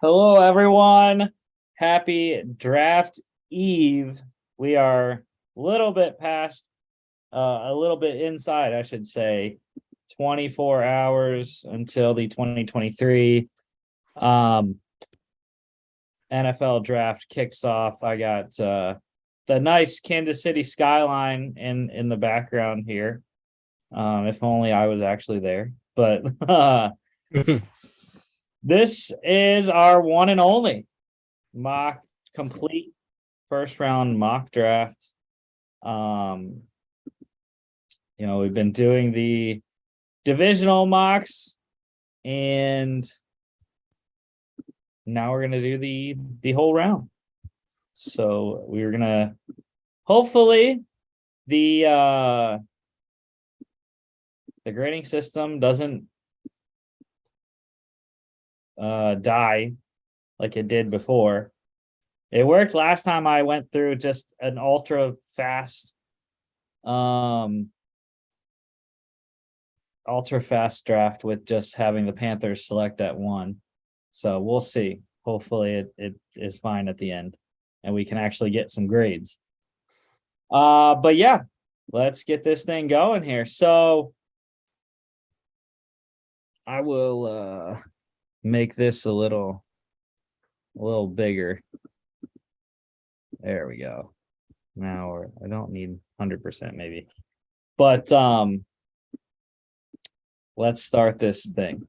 Hello, everyone. Happy draft eve. We are a little bit past, a little bit inside, I should say, 24 hours until the 2023 um, NFL draft kicks off. I got the nice Kansas City skyline in the background here. If only I was actually there. But this is our one and only mock complete first round mock draft. Um, we've been doing the divisional mocks, and now we're gonna do the whole round. So we're gonna hopefully the grading system doesn't die like it did before. It worked last time I went through just an ultra fast draft with just having the Panthers select at 1. So we'll see. Hopefully it is fine at the end and we can actually get some grades. But yeah, let's get this thing going here. So I will make this a little bigger. There we go. Now I don't need 100% maybe. But let's start this thing.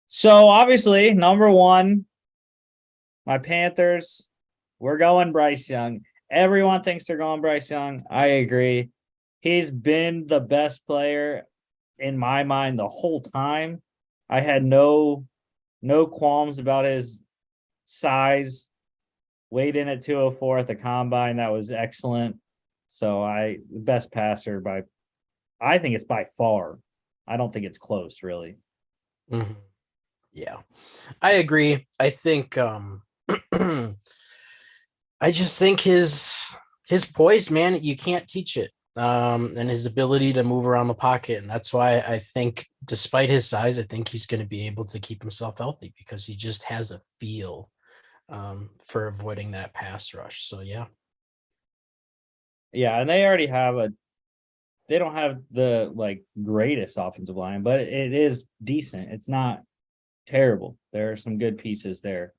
So obviously, number 1, my Panthers, we're going Bryce Young. Everyone thinks they're going Bryce Young. I agree. He's been the best player in my mind the whole time. I had no qualms about his size. Weighed in at 204 at the combine. That was excellent. So best passer I think it's by far. I don't think it's close, really. Mm-hmm. Yeah, I agree. I think I just think his poise, man, you can't teach it. And his ability to move around the pocket. And that's why I think, despite his size, I think he's going to be able to keep himself healthy because he just has a feel for avoiding that pass rush. So, yeah. Yeah, and they already have they don't have the greatest offensive line, but it is decent. It's not terrible. There are some good pieces there.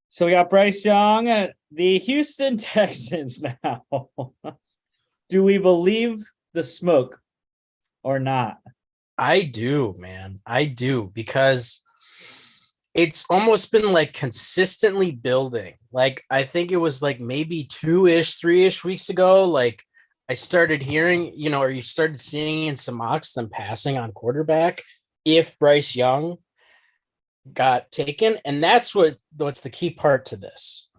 So we got Bryce Young at the Houston Texans now. Do we believe the smoke or not? I do, man. I do, because it's almost been like consistently building. Like, I think it was like maybe 3-ish weeks ago. Like, I started hearing, or you started seeing in some mocks them passing on quarterback if Bryce Young got taken. And that's what's the key part to this,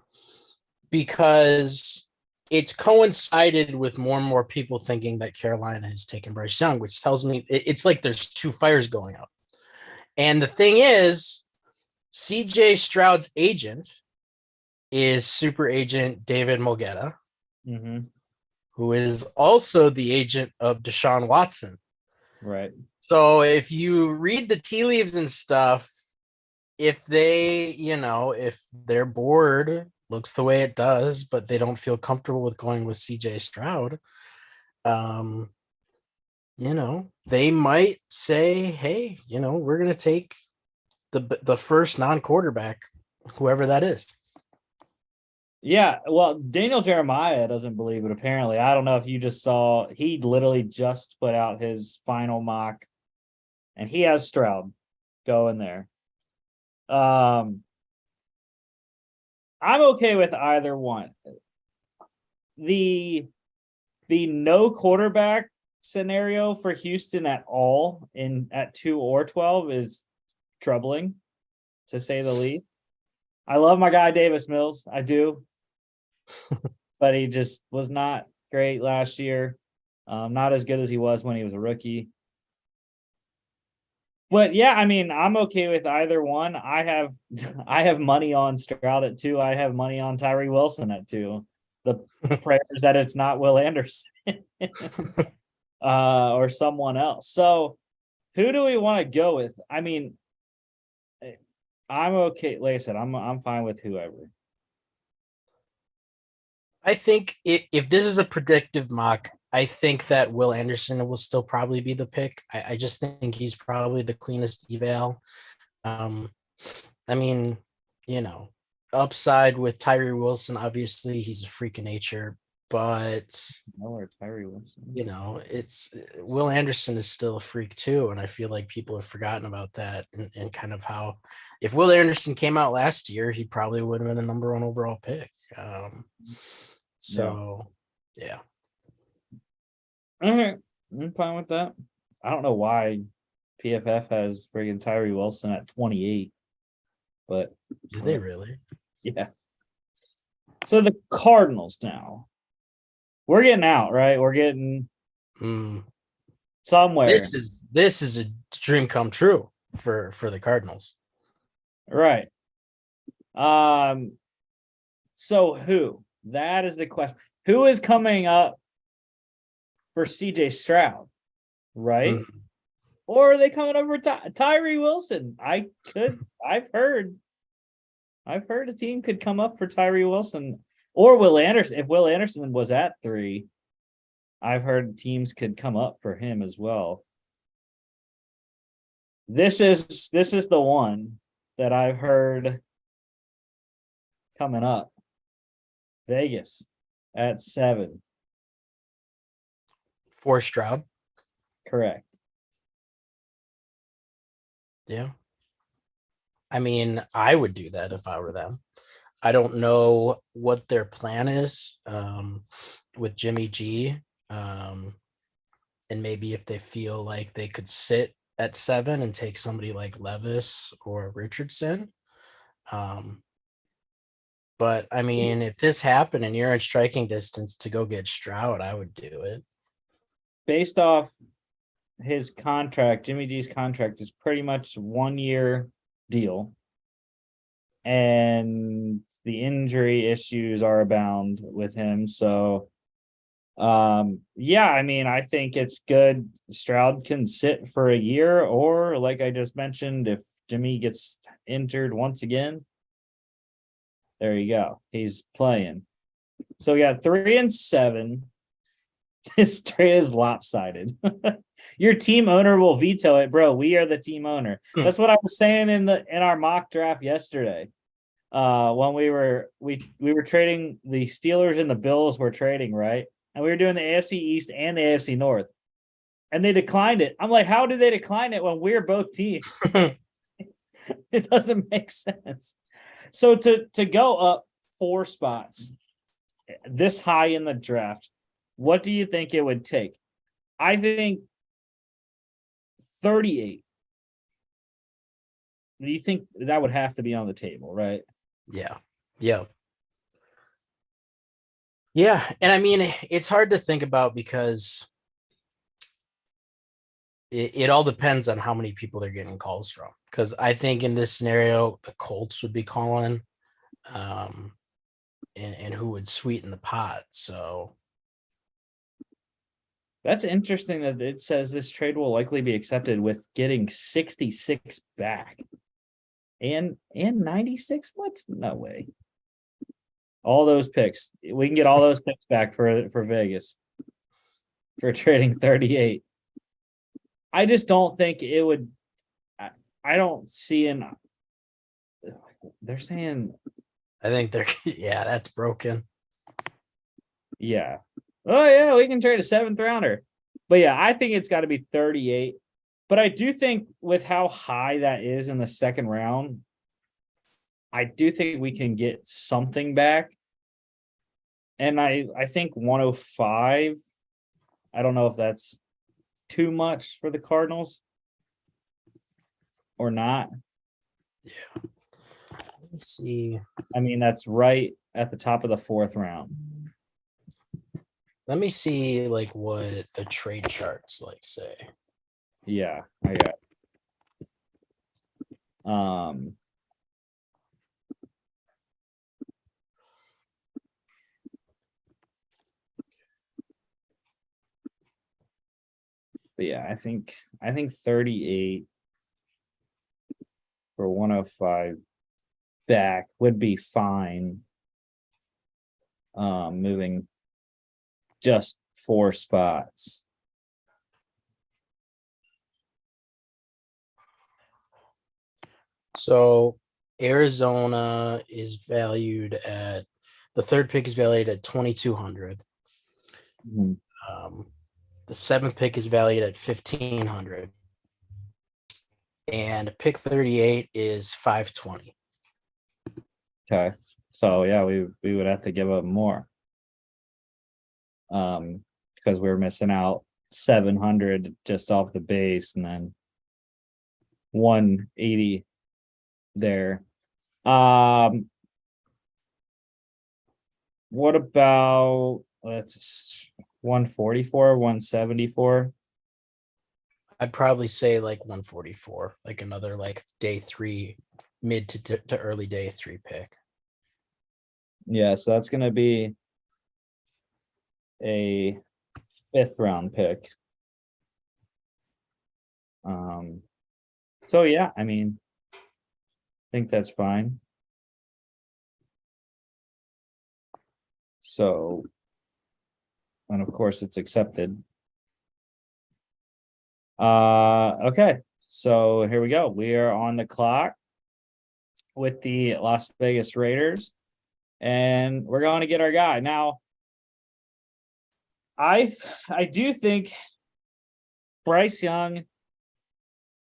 because it's coincided with more and more people thinking that Carolina has taken Bryce Young, which tells me it's like there's two fires going out. And the thing is, CJ Stroud's agent is super agent David Mulgeta, who is also the agent of Deshaun Watson. Right. So if you read the tea leaves and stuff, if they, if their board looks the way it does, but they don't feel comfortable with going with CJ Stroud, they might say, hey, we're going to take the first non-quarterback, whoever that is. Yeah, well, Daniel Jeremiah doesn't believe it, apparently. I don't know if you just saw, he literally just put out his final mock, and he has Stroud going there. I'm okay with either one. The no quarterback scenario for Houston at all at 2 or 12 is troubling, to say the least. I love my guy Davis Mills. I do. But he just was not great last year. Not as good as he was when he was a rookie. But yeah, I mean, I'm okay with either one. I have money on Stroud at 2. I have money on Tyree Wilson at 2. The prayers that it's not Will Anderson or someone else. So who do we want to go with? I mean, I'm okay. Like I said, I'm fine with whoever. I think if this is a predictive mock, I think that Will Anderson will still probably be the pick. I just think he's probably the cleanest eval. Um, I mean, you know, upside with Tyree Wilson, obviously he's a freak of nature, but Nowhere Tyree Wilson. it's Will Anderson is still a freak too, and I feel like people have forgotten about that and kind of how if Will Anderson came out last year, he probably would have been the number one overall pick. Yeah. So yeah, All right. I'm fine with that. I don't know why PFF has friggin' Tyree Wilson at 28, but do they really? yeah. So the Cardinals now. We're getting out, right? We're getting Hmm. somewhere. This is a dream come true for the Cardinals. Right. Um, so who? That is the question. Who is coming up for CJ Stroud? Right? Mhm. Or are they coming up for Tyree Wilson? I've heard a team could come up for Tyree Wilson or Will Anderson. If Will Anderson was at 3, I've heard teams could come up for him as well. This is the one that I've heard coming up. Vegas at 7. For Stroud. Correct. Yeah. I mean, I would do that if I were them. I don't know what their plan is with Jimmy G. And maybe if they feel like they could sit at 7 and take somebody like Levis or Richardson. Um, but I mean, if this happened and you're in striking distance to go get Stroud, I would do it. Based off his contract, Jimmy G's contract is pretty much 1 year deal. And the injury issues are abound with him. So yeah, I mean, I think it's good. Stroud can sit for a year, or like I just mentioned, if Jimmy gets injured once again, there you go. He's playing. So we got 3 and 7. This trade is lopsided. Your team owner will veto it, bro. We are the team owner. Hmm. That's what I was saying in our mock draft yesterday. When we were trading the Steelers and the Bills were trading, right? And we were doing the AFC East and the AFC North. And they declined it. I'm like, how did they decline it when we're both teams? It doesn't make sense. So to go up 4 spots this high in the draft, what do you think it would take? I think 38. Do you think that would have to be on the table, right? Yeah. Yeah. Yeah. And I mean, it's hard to think about because it all depends on how many people they're getting calls from. Because I think in this scenario, the Colts would be calling, and who would sweeten the pot. So That's interesting that it says this trade will likely be accepted with getting 66 back. And 96? What? No way. All those picks. We can get all those picks back for Vegas for trading 38. I just don't think it would. I don't see an. They're saying, I think they're yeah, that's broken. yeah. Oh yeah, we can trade a 7th rounder. But yeah, I think it's got to be 38. But I do think with how high that is in the 2nd round, I do think we can get something back. And I think 105. I don't know if that's too much for the Cardinals or not. Let me see. I mean, that's right at the top of the 4th round. Let me see like what the trade charts like say. Yeah, I got. But yeah, I think 38. for 105 back would be fine. Moving just 4 spots. So Arizona is valued at the third pick is valued at 2,200. Mhm. The seventh pick is valued at 1,500. And pick 38 is 520. Okay. So yeah, we would have to give up more. Because we're missing out 700 just off the base and then 180 there. What about let's 144, 174? I'd probably say like 144, like another like day 3, mid to early day 3 pick. Yeah, so that's gonna be a 5th round pick. So yeah, I mean, I think that's fine. So, and of course it's accepted. Okay, so here we go. We are on the clock with the Las Vegas Raiders, and we're going to get our guy. Now, I do think Bryce Young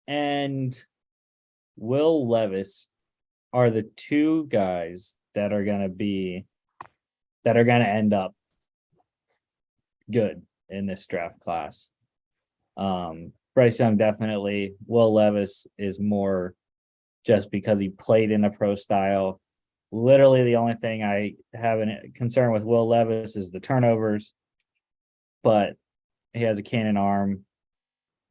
and Will Levis are the 2 guys that are going to end up good in this draft class. Bryce Young definitely. Will Levis is more just because he played in a pro style. Literally, the only thing I have a concern with Will Levis is the turnovers, but he has a cannon arm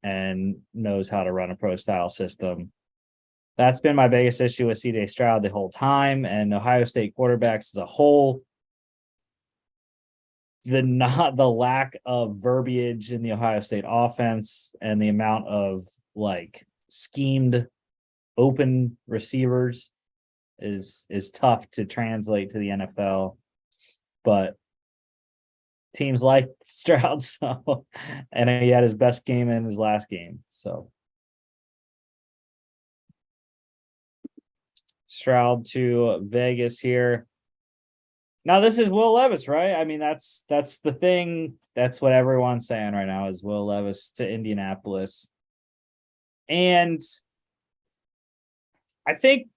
and knows how to run a pro style system. That's been my biggest issue with CJ Stroud the whole time, and Ohio State quarterbacks as a whole. The lack of verbiage in the Ohio State offense and the amount of like schemed open receivers is tough to translate to the NFL. But teams like Stroud, so and he had his best game in his last game. So Stroud to Vegas here. Now this is Will Levis, right? I mean, that's the thing. That's what everyone's saying right now is Will Levis to Indianapolis. And I think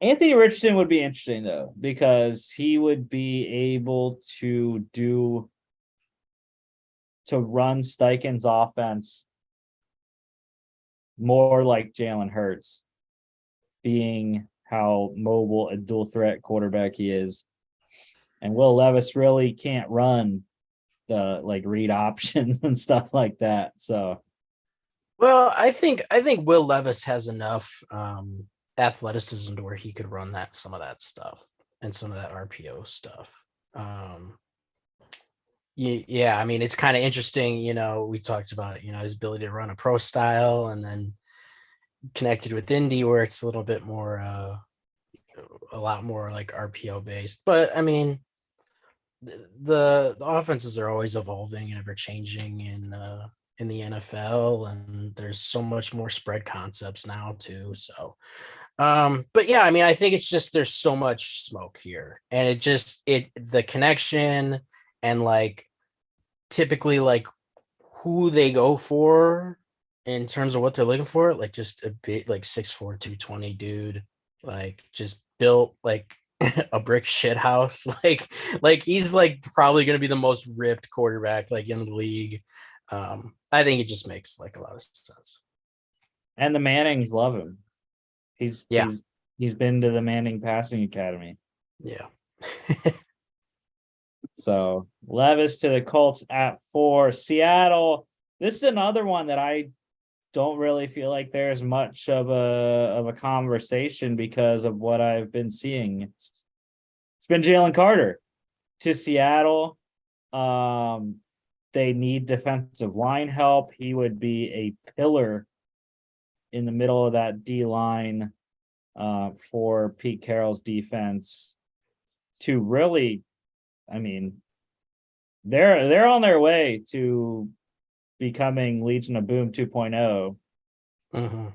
Anthony Richardson would be interesting though, because he would be able to run Steichen's offense more like Jalen Hurts, being how mobile a dual threat quarterback he is. And Will Levis really can't run the like read options and stuff like that. So Well, I think Will Levis has enough athleticism to where he could run some of that stuff and some of that RPO stuff. Yeah, I mean, it's kind of interesting. We talked about his ability to run a pro style, and then connected with Indy, where it's a little bit more, a lot more like RPO based. But I mean, the offenses are always evolving and ever changing in the NFL, and there's so much more spread concepts now too. So, but yeah, I mean, I think it's just there's so much smoke here, and the connection and like typically like who they go for in terms of what they're looking for, like just a bit like 6'4", 220 dude, like just built like a brick shit house. Like he's like probably gonna be the most ripped quarterback like in the league. I think it just makes like a lot of sense. and the Mannings love him. He's Yeah. he's been to the Manning Passing Academy. Yeah. So Levis to the Colts at 4. Seattle. This is another one that I don't really feel like there's much of a conversation because of what I've been seeing. It's been Jalen Carter to Seattle. They need defensive line help. He would be a pillar in the middle of that D line for Pete Carroll's defense to really, I mean, they're on their way to becoming Legion of Boom 2.0. Mm-hmm.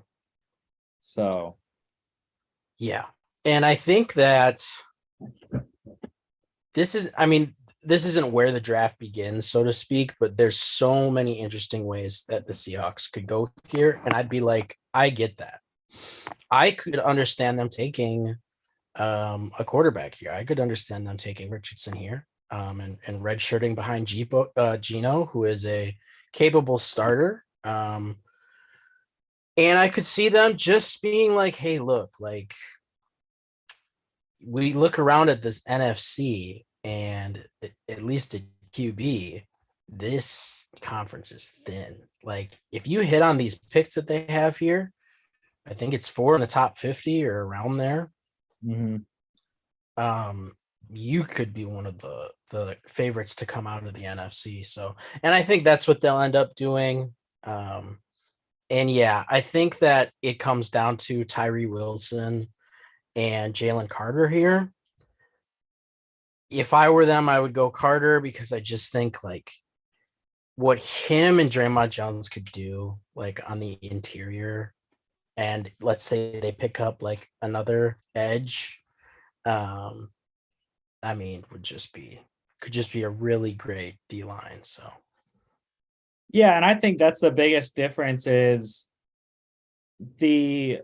So Yeah. And I think that this isn't where the draft begins, so to speak, but there's so many interesting ways that the Seahawks could go here. And I'd be like, I get that. I could understand them taking a quarterback here. I could understand them taking Richardson here and redshirting behind Gino, who is a capable starter. And I could see them just being like, hey, look, like we look around at this NFC and at least at QB, this conference is thin. Like if you hit on these picks that they have here, I think it's 4 in the top 50 or around there. mhm. You could be one of the favorites to come out of the NFC. So, and I think that's what they'll end up doing. And yeah, I think that it comes down to Tyree Wilson and Jalen Carter here. If I were them, I would go Carter because I just think like what him and Draymond Jones could do, like on the interior, and let's say they pick up like another edge, I mean, could just be a really great D line. So Yeah, and I think that's the biggest difference is the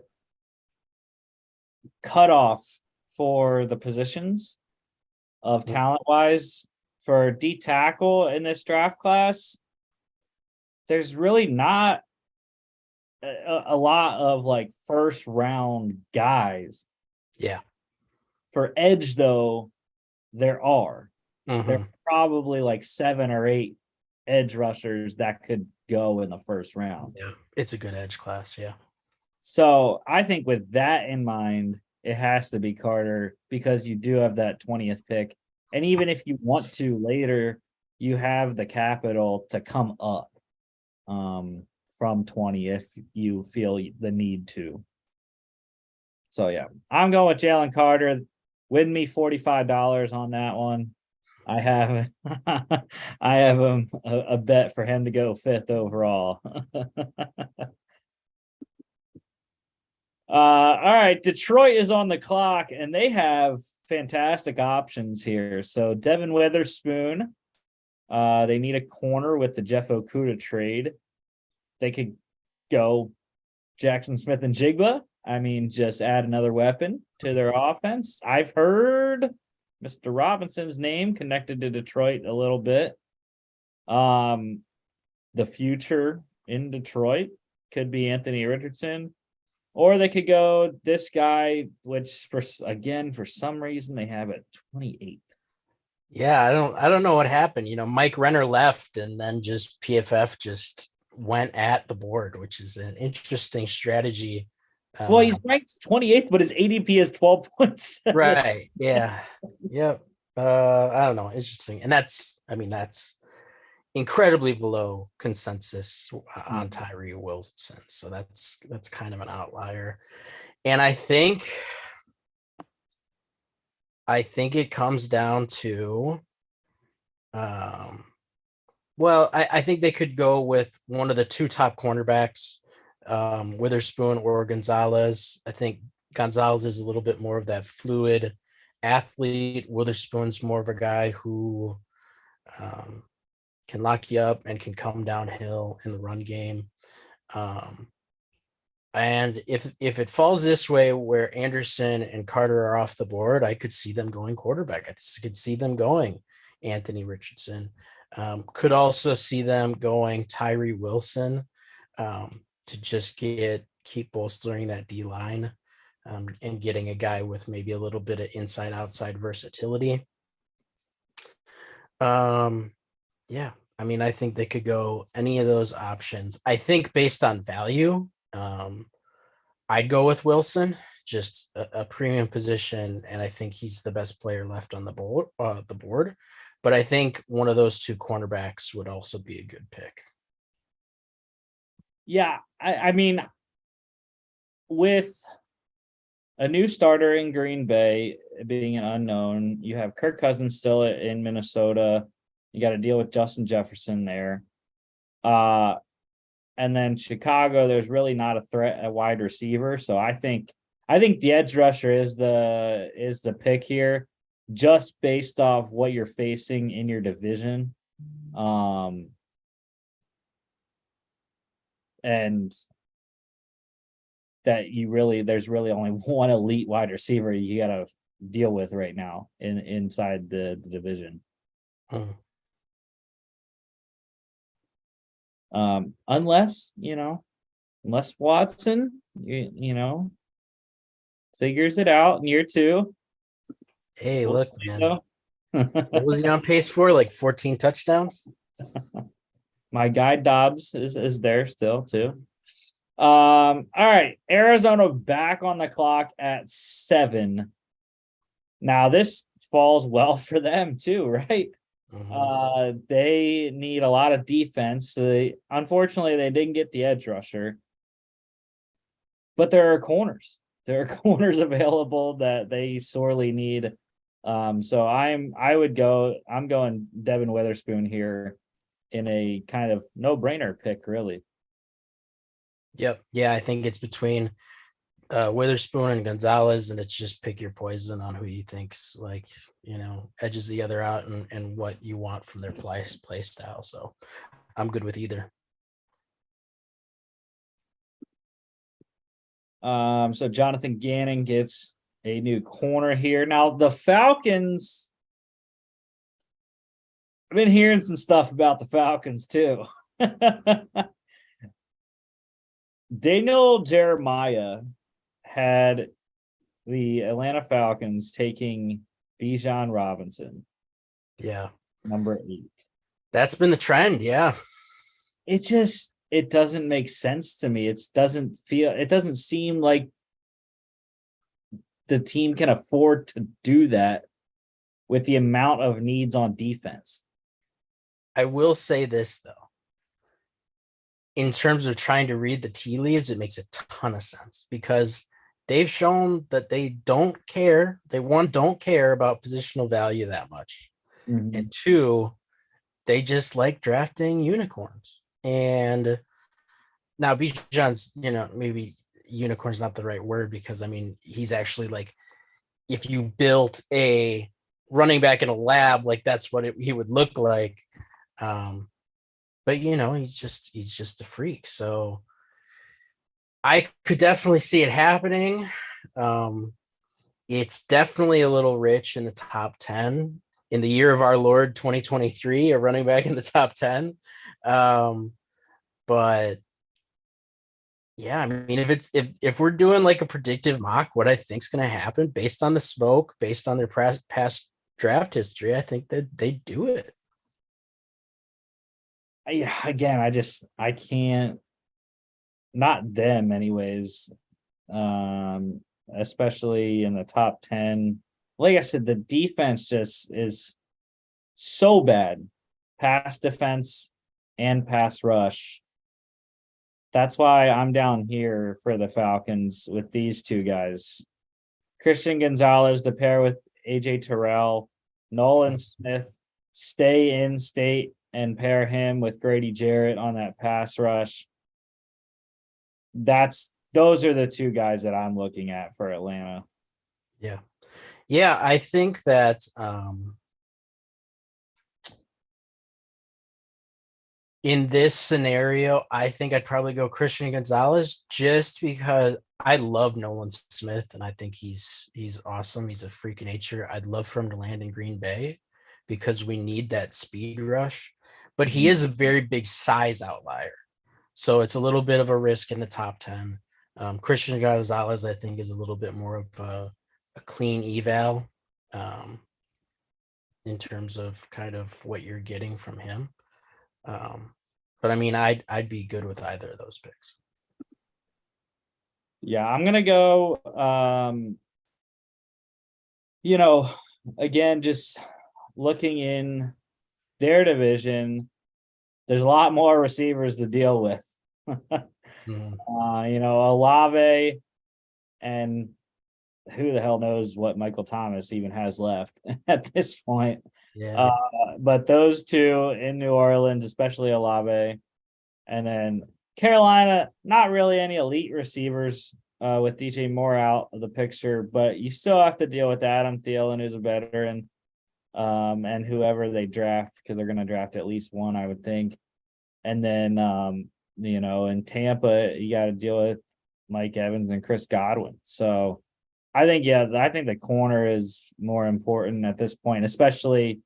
cutoff for the positions of talent wise for D tackle in this draft class. There's really not a lot of like first round guys. yeah. For edge, though, there are. Mhm. There are probably like 7 or 8 edge rushers that could go in the first round. Yeah, it's a good edge class. Yeah. So I think with that in mind, it has to be Carter because you do have that 20th pick. And even if you want to later, you have the capital to come up from 20 if you feel the need to. So yeah, I'm going with Jalen Carter. Win me $45 on that one. I have I have a bet for him to go 5th overall. All right, Detroit is on the clock and they have fantastic options here. So Devin Witherspoon, they need a corner with the Jeff Okuda trade. They could go Jackson Smith and Jigba. I mean, just add another weapon to their offense. I've heard Mr. Robinson's name connected to Detroit a little bit. The future in Detroit could be Anthony Richardson, or they could go this guy, which for some reason they have it 28th. Yeah, I don't know what happened. You know, Mike Renner left and then just PFF just went at the board, which is an interesting strategy. Well, he's ranked 28th, but his ADP is 12.7. Right. Yeah. Yep. I don't know. Interesting. And that's incredibly below consensus on Tyree Wilson. So that's kind of an outlier. And I think it comes down to well, I think they could go with one of the 2 top cornerbacks, Witherspoon or Gonzalez. I think Gonzalez is a little bit more of that fluid athlete. Witherspoon's more of a guy who can lock you up and can come downhill in the run game. And if it falls this way where Anderson and Carter are off the board, I could see them going quarterback. I could see them going Anthony Richardson. Could also see them going Tyree Wilson to just keep bolstering that D line and getting a guy with maybe a little bit of inside outside versatility. Yeah, I mean, I think they could go any of those options. I think based on value, I'd go with Wilson, just a premium position, and I think he's the best player left on the board. But I think one of those 2 cornerbacks would also be a good pick. Yeah, I mean, with a new starter in Green Bay being an unknown, you have Kirk Cousins still in Minnesota. You got to deal with Justin Jefferson there. And then Chicago, there's really not a threat at wide receiver. So I think the edge rusher is the pick here, just based off what you're facing in your division. And that there's really only one elite wide receiver you gotta deal with right now inside the division. Unless Watson, figures it out in year 2. Hey, look, man. What was he on pace for? Like 14 touchdowns? My guy Dobbs is there still too. All right. Arizona back on the clock at 7. Now this falls well for them too, right? They need a lot of defense. So unfortunately, they didn't get the edge rusher, but there are corners. There are corners available that they sorely need. So I'm going Devin Witherspoon here in a kind of no-brainer pick, really. Yep. Yeah, I think it's between Witherspoon and Gonzalez, and it's just pick your poison on who you think's edges the other out and what you want from their play style. So I'm good with either. So Jonathan Gannon gets a new corner here. Now the Falcons, I've been hearing some stuff about the Falcons too. Daniel Jeremiah had the Atlanta Falcons taking Bijan Robinson. Yeah. Number 8. That's been the trend. Yeah. It doesn't make sense to me. It doesn't seem like the team can afford to do that with the amount of needs on defense. I will say this though. In terms of trying to read the tea leaves, it makes a ton of sense because they've shown that they don't care. They don't care about positional value that much. Mm-hmm. And 2, they just like drafting unicorns. And now Bijan's, maybe unicorn's not the right word because he's actually like, if you built a running back in a lab, like that's what he would look like. But he's just a freak. So I could definitely see it happening. It's definitely a little rich in the top 10 in the year of our Lord 2023, a running back in the top 10. But yeah, if we're doing like a predictive mock, what I think is going to happen based on the smoke, based on their past draft history, I think that they do it. Yeah, again, I can't, not them anyways. Especially in the top 10. Like I said, the defense just is so bad. Pass defense and pass rush. That's why I'm down here for the Falcons with these two guys. Christian Gonzalez to pair with AJ Terrell, Nolan Smith, stay in state and pair him with Grady Jarrett on that pass rush. Those are the two guys that I'm looking at for Atlanta. Yeah. Yeah, I think that in this scenario, I think I'd probably go Christian Gonzalez just because I love Nolan Smith and I think he's awesome. He's a freak of nature. I'd love for him to land in Green Bay because we need that speed rush, but he is a very big size outlier. So it's a little bit of a risk in the top 10. Christian Gonzalez, I think, is a little bit more of a clean eval in terms of kind of what you're getting from him. But I'd be good with either of those picks. Yeah, I'm gonna go. Again, just looking in their division, there's a lot more receivers to deal with. Olave, and who the hell knows what Michael Thomas even has left at this point. Yeah. But those two in New Orleans, especially Olave, and then Carolina, not really any elite receivers with DJ Moore out of the picture, but you still have to deal with Adam Thielen, who's a veteran, and whoever they draft, because they're going to draft at least one, I would think. And then, in Tampa, you got to deal with Mike Evans and Chris Godwin. So I think the corner is more important at this point, especially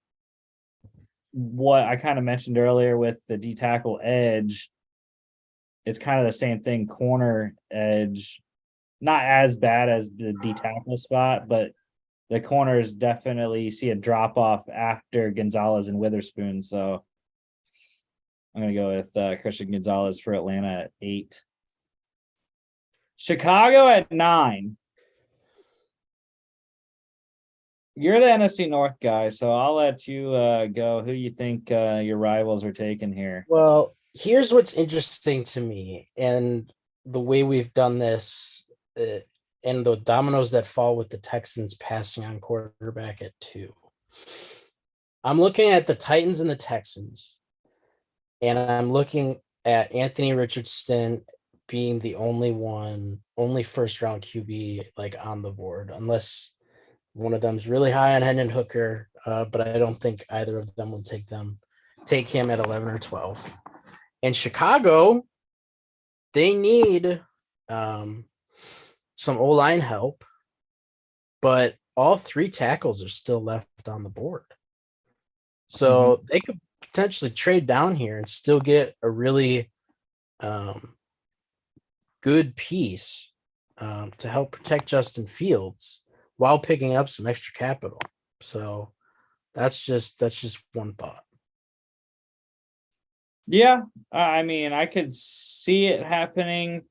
what I kind of mentioned earlier with the D tackle edge. It's kind of the same thing, corner edge, not as bad as the D tackle spot, but the corners definitely see a drop off after Gonzalez and Witherspoon. So I'm going to go with Christian Gonzalez for Atlanta at 8. Chicago at 9. You're the NFC North guy, so I'll let you go. Who you think your rivals are taking here? Well, here's what's interesting to me, and the way we've done this, and the dominoes that fall with the Texans passing on quarterback at 2. I'm looking at the Titans and the Texans, and I'm looking at Anthony Richardson being the only first round QB like on the board, unless one of them's really high on Hendon Hooker, but I don't think either of them will take him at 11 or 12. In Chicago, they need some O-line help, but all 3 tackles are still left on the board. So they could potentially trade down here and still get a really good piece to help protect Justin Fields while picking up some extra capital. So that's just one thought. Yeah, I mean, I could see it happening.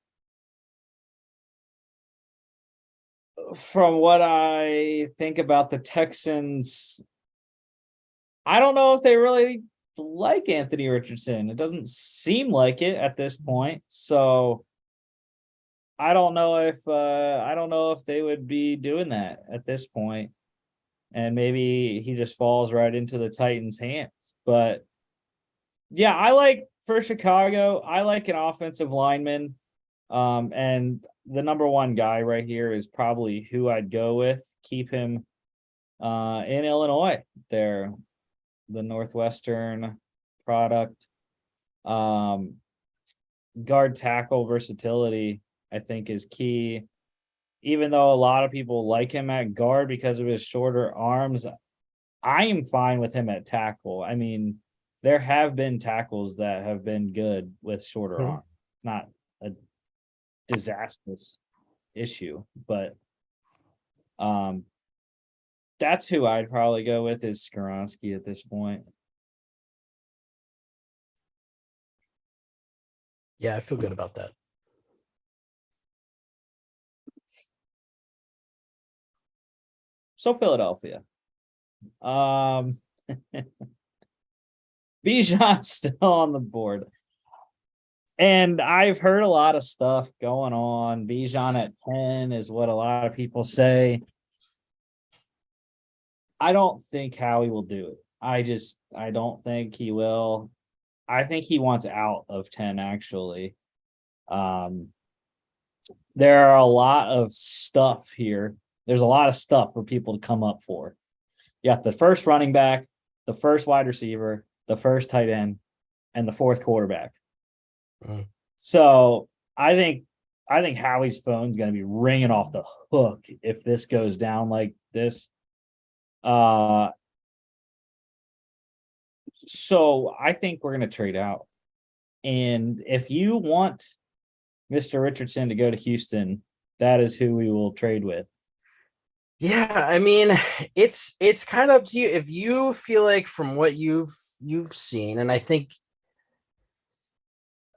From what I think about the Texans, I don't know if they really like Anthony Richardson. It doesn't seem like it at this point. So I don't know if they would be doing that at this point. And maybe he just falls right into the Titans' hands. But yeah, for Chicago, I like an offensive lineman. And the number one guy right here is probably who I'd go with. Keep him in Illinois. They're the Northwestern product. Guard tackle versatility, I think, is key. Even though a lot of people like him at guard because of his shorter arms, I am fine with him at tackle. I mean, there have been tackles that have been good with shorter arms, not a disastrous issue, but that's who I'd probably go with, is Skoronski at this point. Yeah, I feel good about that. So Philadelphia. Bijan's still on the board. And I've heard a lot of stuff going on. Bijan at 10 is what a lot of people say. I don't think Howie will do it. I don't think he will. I think he wants out of 10, actually. There are a lot of stuff here. There's a lot of stuff for people to come up for. You got the first running back, the first wide receiver, the first tight end, and the fourth quarterback. So I think Howie's phone's going to be ringing off the hook if this goes down like this. So I think we're going to trade out. And if you want Mr. Richardson to go to Houston, that is who we will trade with. Yeah, I mean, it's kind of up to you. If you feel like from what you've seen, and I think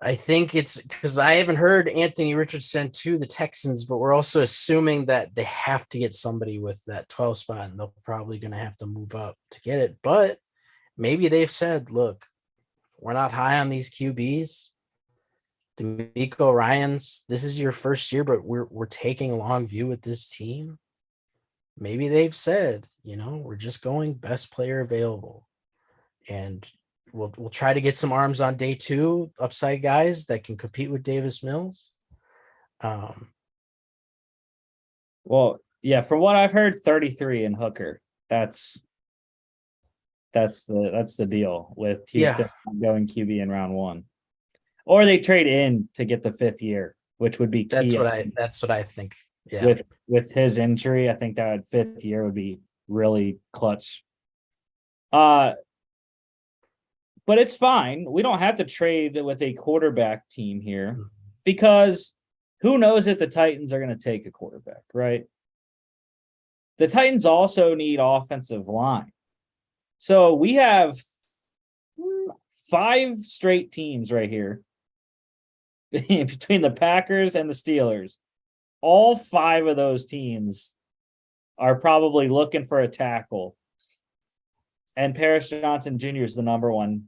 it's because I haven't heard Anthony Richardson to the Texans, but we're also assuming that they have to get somebody with that 12 spot, and they're probably going to have to move up to get it. But maybe they've said, look, we're not high on these QBs. D'Amico Ryans, this is your first year, but we're taking a long view with this team. Maybe they've said, we're just going best player available. And we'll try to get some arms on day 2, upside guys that can compete with Davis Mills. Well, yeah, from what I've heard, 33 in Hooker. That's the deal with Houston going QB in round 1. Or they trade in to get the 5th year, which would be key. That's what I think. Yeah. With his injury, I think that 5th year would be really clutch. But it's fine. We don't have to trade with a quarterback team here because who knows if the Titans are going to take a quarterback, right? The Titans also need offensive line. So we have 5 straight teams right here between the Packers and the Steelers. All 5 of those teams are probably looking for a tackle. And Paris Johnson Jr. is the number 1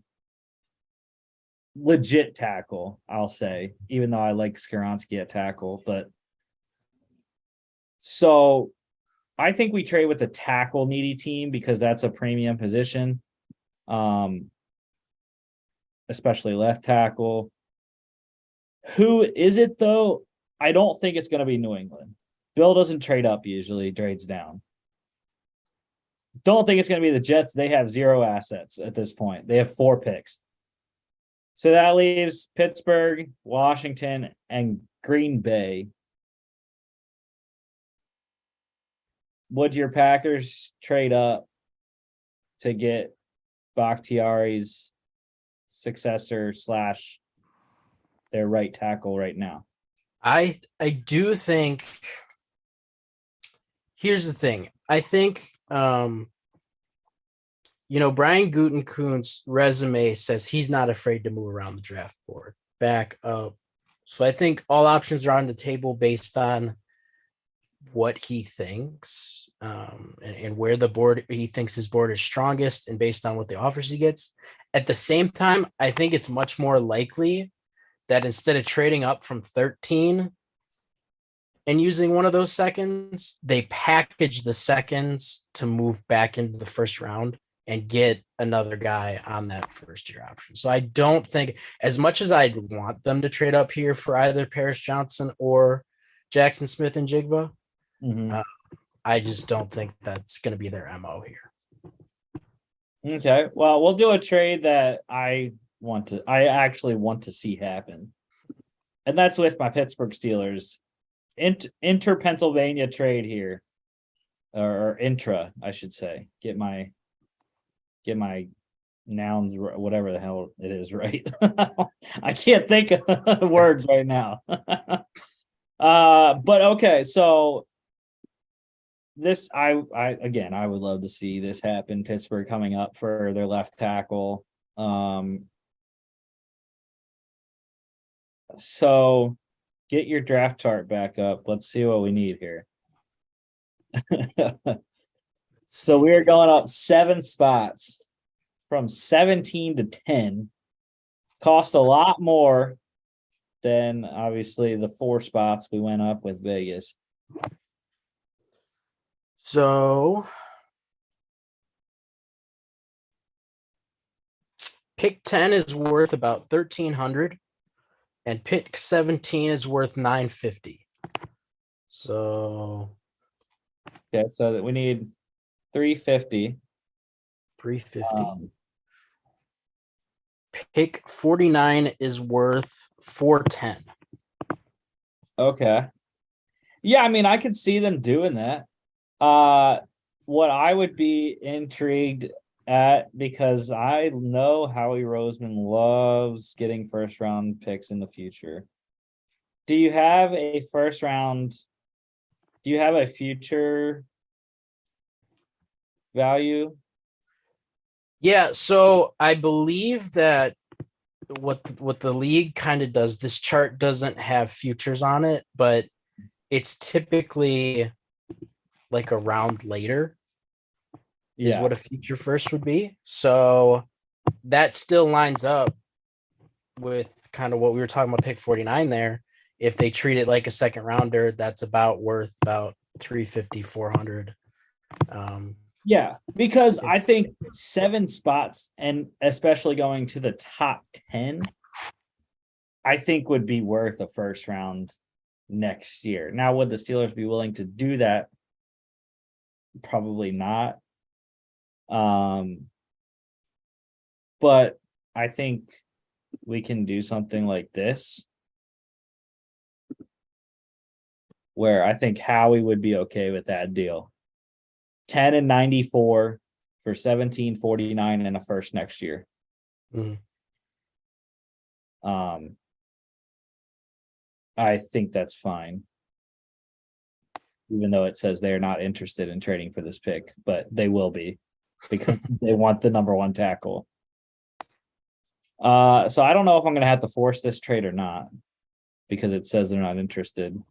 legit tackle, I'll say, even though I like Skaronski at tackle. But so I think we trade with the tackle needy team because that's a premium position. Especially left tackle. Who is it though? I don't think it's going to be New England. Bill doesn't trade up usually, trades down. Don't think it's going to be the Jets. They have 0 assets at this point. They have 4 picks. So that leaves Pittsburgh, Washington, and Green Bay. Would your Packers trade up to get Bakhtiari's successor / their right tackle right now? I do think. Here's the thing. I think Brian Gutekunst's resume says he's not afraid to move around the draft board back up. So I think all options are on the table based on what he thinks and where the board he thinks his board is strongest and based on what the offers he gets. At the same time, I think it's much more likely that instead of trading up from 13 and using one of those seconds, they package the seconds to move back into the first round and get another guy on that first year option. So I don't think, as much as I'd want them to trade up here for either Paris Johnson or Jackson Smith and Jigba, I just don't think that's going to be their MO here. Okay. Well, we'll do a trade that I actually want to see happen. And that's with my Pittsburgh Steelers. Inter Pennsylvania trade here. Or intra, I should say. Get my nouns, whatever the hell it is, right? I can't think of words right now. But okay, so this I would love to see this happen. Pittsburgh coming up for their left tackle. So get your draft chart back up. Let's see what we need here. So we are going up 7 spots from 17 to 10. Cost a lot more than obviously the 4 spots we went up with Vegas. So pick 10 is worth about 1,300 and pick 17 is worth 950. So okay, so that we need 350. 350. Pick 49 is worth 410. Okay. Yeah, I mean, I could see them doing that. What I would be intrigued at, because I know Howie Roseman loves getting first round picks in the future. Do you have a future value? Yeah, so I believe that what the league kind of does, this chart doesn't have futures on it, but it's typically like a round later is what a future first would be. So that still lines up with kind of what we were talking about, pick 49 there. If they treat it like a second rounder, that's about worth about 350, 400. Yeah, because I think 7 spots, and especially going to the top 10, I think would be worth a first round next year. Now, would the Steelers be willing to do that? Probably not. But I think we can do something like this, where I think Howie would be okay with that deal. 10 and 94 for 1749 and a first next year. Mhm. I think that's fine. Even though it says they're not interested in trading for this pick, but they will be because they want the number 1 tackle. So I don't know if I'm gonna have to force this trade or not, because it says they're not interested.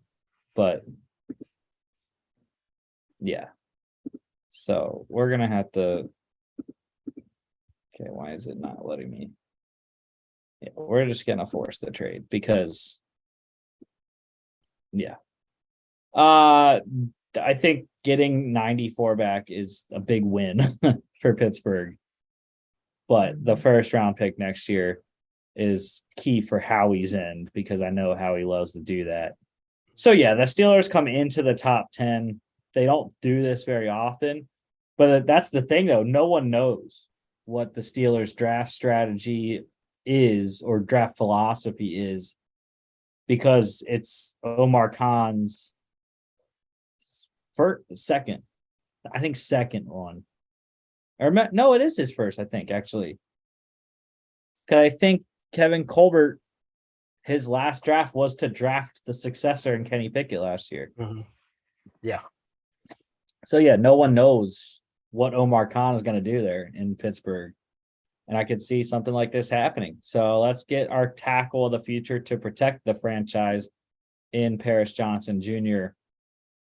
But yeah. So we're gonna have to. Okay, why is it not letting me? Yeah, we're just gonna force the trade because yeah. I think getting 94 back is a big win for Pittsburgh. But the first round pick next year is key for Howie's end, because I know Howie loves to do that. So yeah, the Steelers come into the top 10. They don't do this very often, but that's the thing though. No one knows what the Steelers draft strategy is or draft philosophy is, because it's Omar Khan's second one. Or no, it is his first, I think, actually. Because I think Kevin Colbert, his last draft was to draft the successor in Kenny Pickett last year. Mhm. Yeah. So yeah, no one knows what Omar Khan is going to do there in Pittsburgh. And I could see something like this happening. So let's get our tackle of the future to protect the franchise in Paris Johnson Jr.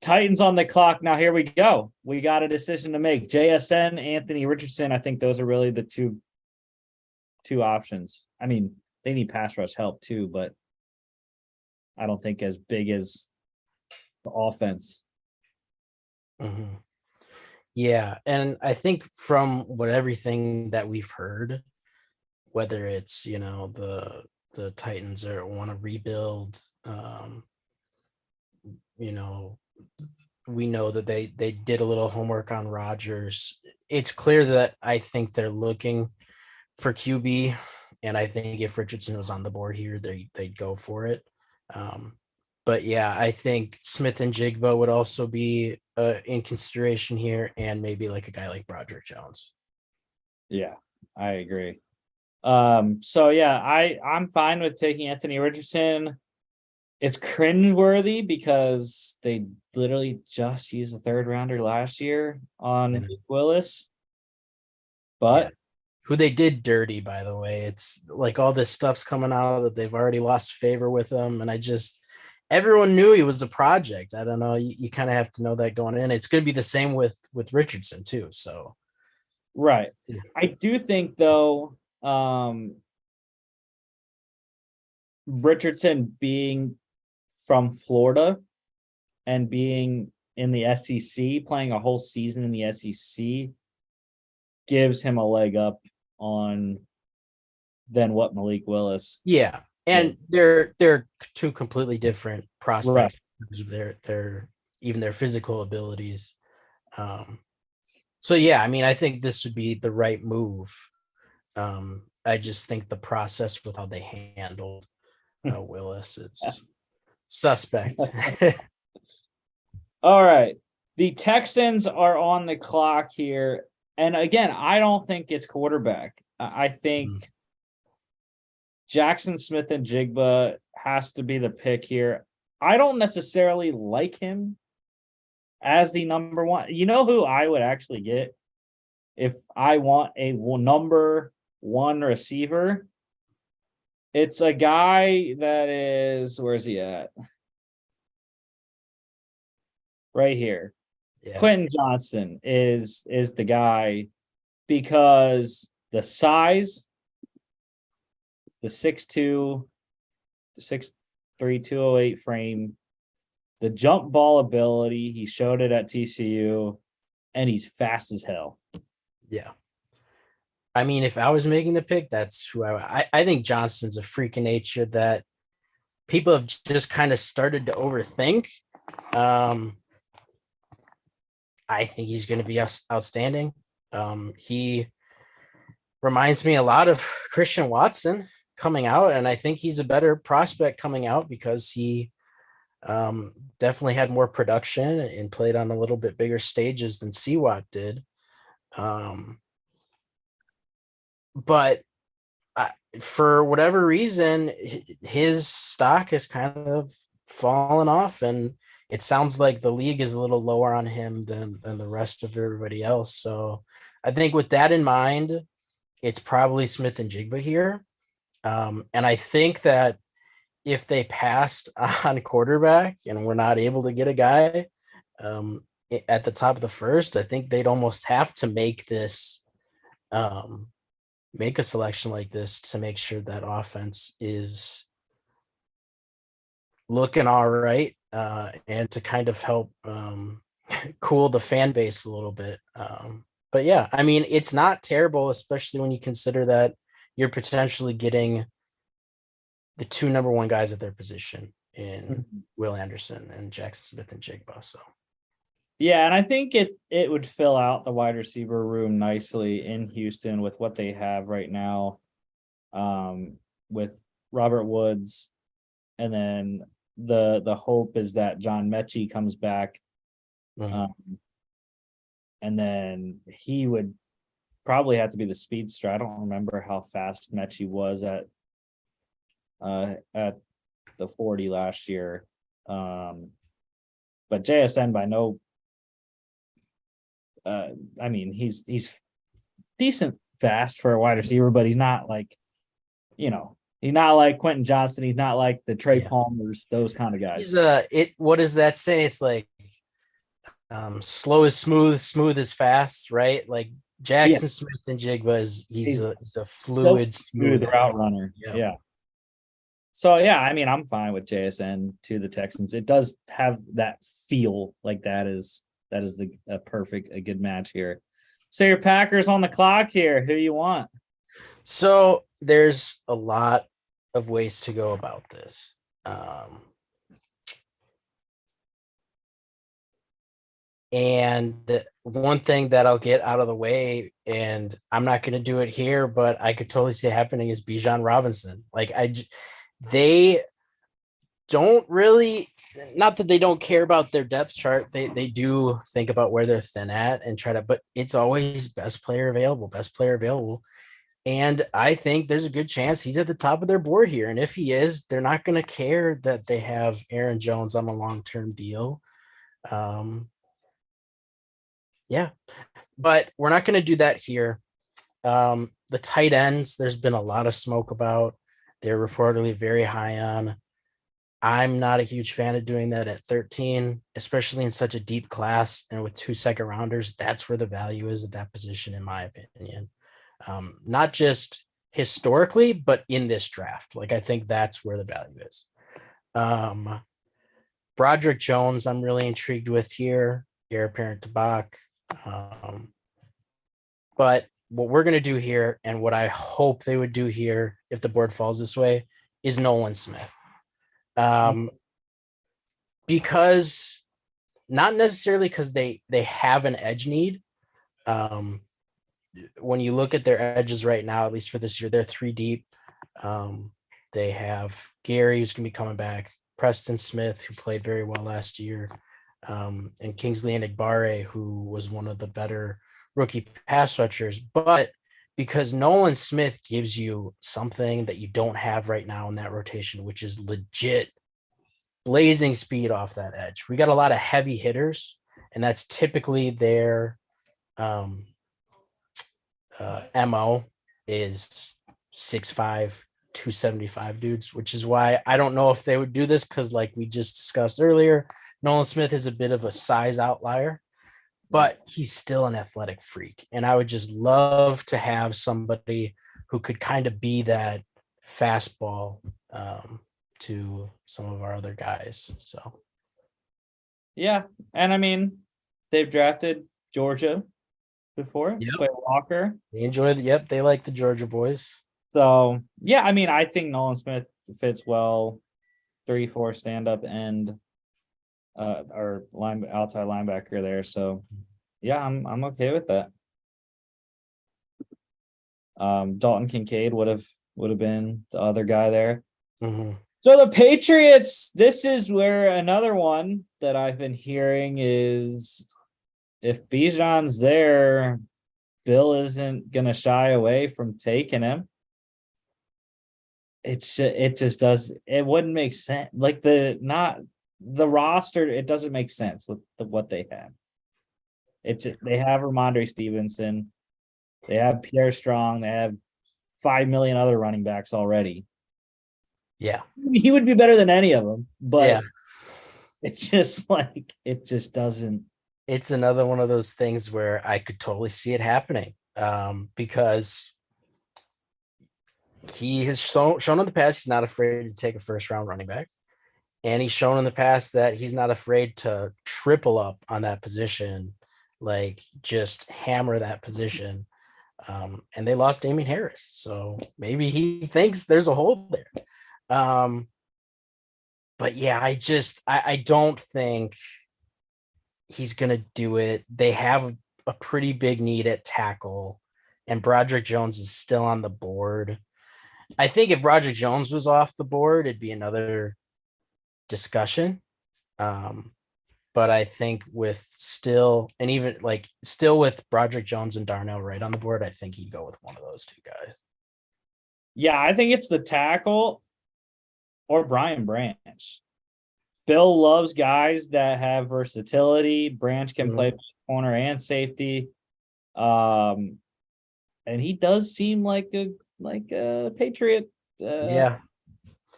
Titans on the clock. Now here we go. We got a decision to make. JSN, Anthony Richardson. I think those are really the two options. I mean, they need pass rush help too, but I don't think as big as the offense. Mhm. Yeah, and I think from everything that we've heard, whether it's the Titans or want to rebuild, you know, we know that they did a little homework on Rodgers. It's clear that I think they're looking for QB, and I think if Richardson was on the board here, they'd go for it. But yeah, I think Smith and Jigba would also be in consideration here, and maybe like a guy like Broderick Jones. Yeah, I agree. So yeah, I'm fine with taking Anthony Richardson. It's cringeworthy because they literally just used a 3rd rounder last year on And- Willis. But Yeah. Who they did dirty, by the way. It's like all this stuff's coming out that they've already lost favor with him. And everyone knew he was a project. I don't know. You kind of have to know that going in. It's going to be the same with Richardson too. So, right. yeah. I do think though, Richardson being from Florida and being in the SEC, playing a whole season in the SEC, gives him a leg up on than what Malik Willis. Yeah. And they're two completely different prospects in terms of their even their physical abilities. So yeah, I mean, I think this would be the right move. I just think the process with how they handled Willis is suspect. All right. The Texans are on the clock here. And again, I don't think it's quarterback. I think Jackson Smith and Jigba has to be the pick here. I don't necessarily like him as the number 1. You know who I would actually get if I want a number 1 receiver? It's a guy that is, where's he at? Right here. Yeah. Quentin Johnston is the guy, because the size, the 6'2", 6'3", 208 frame. The jump ball ability, he showed it at TCU, and he's fast as hell. Yeah. I mean, if I was making the pick, that's who I think Johnston's a freak of nature that people have just kind of started to overthink. I think he's going to be outstanding. He reminds me a lot of Christian Watson coming out, and I think he's a better prospect coming out because he definitely had more production and played on a little bit bigger stages than Seawat did. But for whatever reason, his stock has kind of fallen off, and it sounds like the league is a little lower on him than the rest of everybody else. So I think with that in mind, it's probably Smith and Jigba here. And I think that if they passed on quarterback and we're not able to get a guy at the top of the first, I think they'd almost have to make this make a selection like this to make sure that offense is looking all right and to kind of help cool the fan base a little bit. But yeah, I mean, it's not terrible, especially when you consider that you're potentially getting the two number one guys at their position in Will Anderson and Jackson Smith and Jigba. So yeah, and I think it would fill out the wide receiver room nicely in Houston with what they have right now, with Robert Woods, and then the hope is that John Mechie comes back, and then he would probably have to be the speedster. I don't remember how fast Mechie was at the 40 last year, but JSN by no. I mean, he's decent fast for a wide receiver, but he's not like, he's not like Quentin Johnston. He's not like the Trey Palmers, those kind of guys. He's what does that say? It's like slow is smooth, smooth is fast, right? Like Jackson Smith and Jigba he's a fluid, smooth route runner. Yeah. So yeah, I mean, I'm fine with JSN to the Texans. It does have that feel like that is a good match here. So your Packers on the clock here. Who you want? So there's a lot of ways to go about this. And one thing that I'll get out of the way, and I'm not going to do it here, but I could totally see it happening, is Bijan Robinson. Like they don't really, not that they don't care about their depth chart. They do think about where they're thin at and try to, but it's always best player available. And I think there's a good chance he's at the top of their board here. And if he is, they're not going to care that they have Aaron Jones on a long-term deal. Yeah, but we're not going to do that here. The tight ends, there's been a lot of smoke about. They're reportedly very high on. I'm not a huge fan of doing that at 13, especially in such a deep class and with 2 second rounders. That's where the value is at that position, in my opinion. Not just historically, but in this draft. Like, I think that's where the value is. Broderick Jones, I'm really intrigued with here. Heir apparent to Bach. But what we're going to do here, and what I hope they would do here if the board falls this way, is Nolan Smith. Because not necessarily because they have an edge need. When you look at their edges right now, at least for this year, they're 3 deep. They have Gary, who's going to be coming back, Preston Smith, who played very well last year, and Kingsley Enagbare, who was one of the better rookie pass rushers. But because Nolan Smith gives you something that you don't have right now in that rotation, which is legit blazing speed off that edge. We got a lot of heavy hitters, and that's typically their MO is 6'5", 275 dudes, which is why I don't know if they would do this, because like we just discussed earlier, Nolan Smith is a bit of a size outlier, but he's still an athletic freak. And I would just love to have somebody who could kind of be that fastball to some of our other guys. So Yeah, and I mean, they've drafted Georgia before, Yep. Quay Walker. they enjoy the yep, they like the Georgia boys. So yeah, I mean, I think Nolan Smith fits well, 3-4 stand up and or line outside linebacker there. So yeah, I'm okay with that. Dalton Kincaid would have been the other guy there. Mhm. So the Patriots, this is where another one that I've been hearing is if Bijan's there, Bill isn't gonna shy away from taking him. It just does it wouldn't make sense. Like the roster, it doesn't make sense with what they have. They have Ramondre Stevenson, they have Pierre Strong, they have 5 million other running backs already. Yeah. He would be better than any of them, but Yeah. it's just like it just doesn't. It's another one of those things where I could totally see it happening. Because he has shown in the past he's not afraid to take a first round running back. And he's shown in the past that he's not afraid to triple up on that position, like just hammer that position. And they lost Damien Harris. So maybe he thinks there's a hole there. But yeah, I don't think he's gonna do it. They have a pretty big need at tackle, and Broderick Jones is still on the board. I think if Broderick Jones was off the board, it'd be another discussion. But I think with still and even like still with Broderick Jones and Darnell Wright on the board, I think he'd go with one of those two guys. Yeah, I think it's the tackle or Brian Branch. Bill loves guys that have versatility. Branch can play corner and safety. And he does seem like a Patriot. Yeah.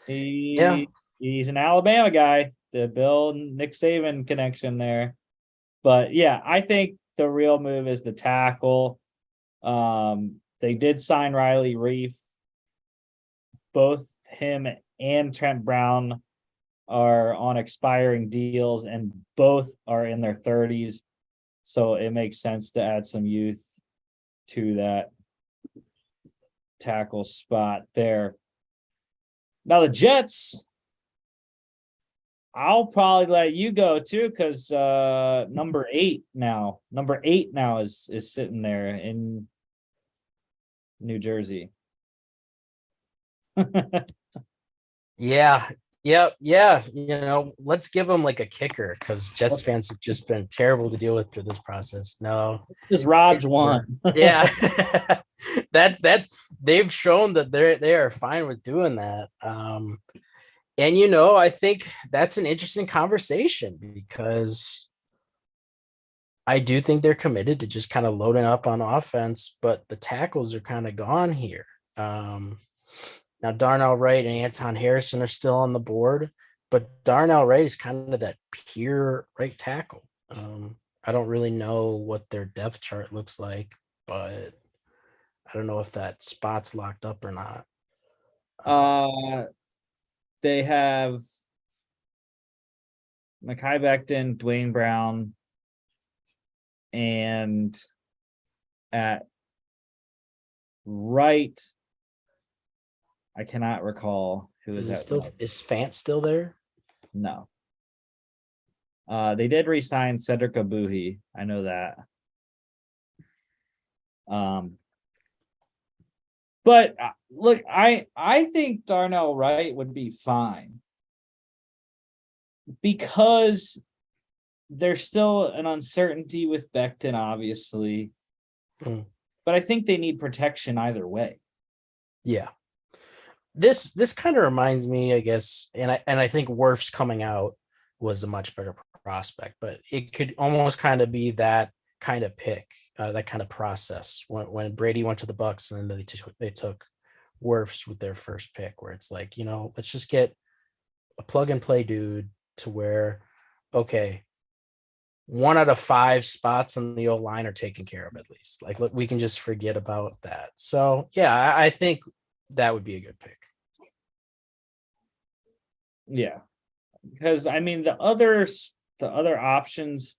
He's an Alabama guy. The Bill Nick Saban connection there. But yeah, I think the real move is the tackle. They did sign Riley Reef. Both him and Trent Brown are on expiring deals, and both are in their 30s. So it makes sense to add some youth to that tackle spot there. Now the Jets, I'll probably let you go too, because number eight now is sitting there in New Jersey. Yeah. Yep. Yeah. Let's give him like a kicker because Jets fans have just been terrible to deal with through this process. No. Just Raj one. Yeah. that they've shown that they are fine with doing that. And I think that's an interesting conversation because I do think they're committed to just kind of loading up on offense, but the tackles are kind of gone here. Now Darnell Wright and Anton Harrison are still on the board, but Darnell Wright is kind of that pure right tackle. I don't really know what their depth chart looks like, but I don't know if that spot's locked up or not. They have Mekhi Becton, Dwayne Brown, and at right, I cannot recall who is that. Is Fant still there? No. They did re-sign Cedric Abuhi. I know that. But look, I think Darnell Wright would be fine because there's still an uncertainty with Becton, obviously. But I think they need protection either way. Yeah. This kind of reminds me, I guess, and I think Wirfs coming out was a much better prospect, but it could almost kind of be that kind of pick, that kind of process when Brady went to the Bucs and then they took Wirfs with their first pick, where it's like, let's just get a plug and play dude to where, okay, 1 out of 5 spots on the O-line are taken care of at least. Like, look, we can just forget about that. So yeah, I think that would be a good pick. Yeah, because I mean the other options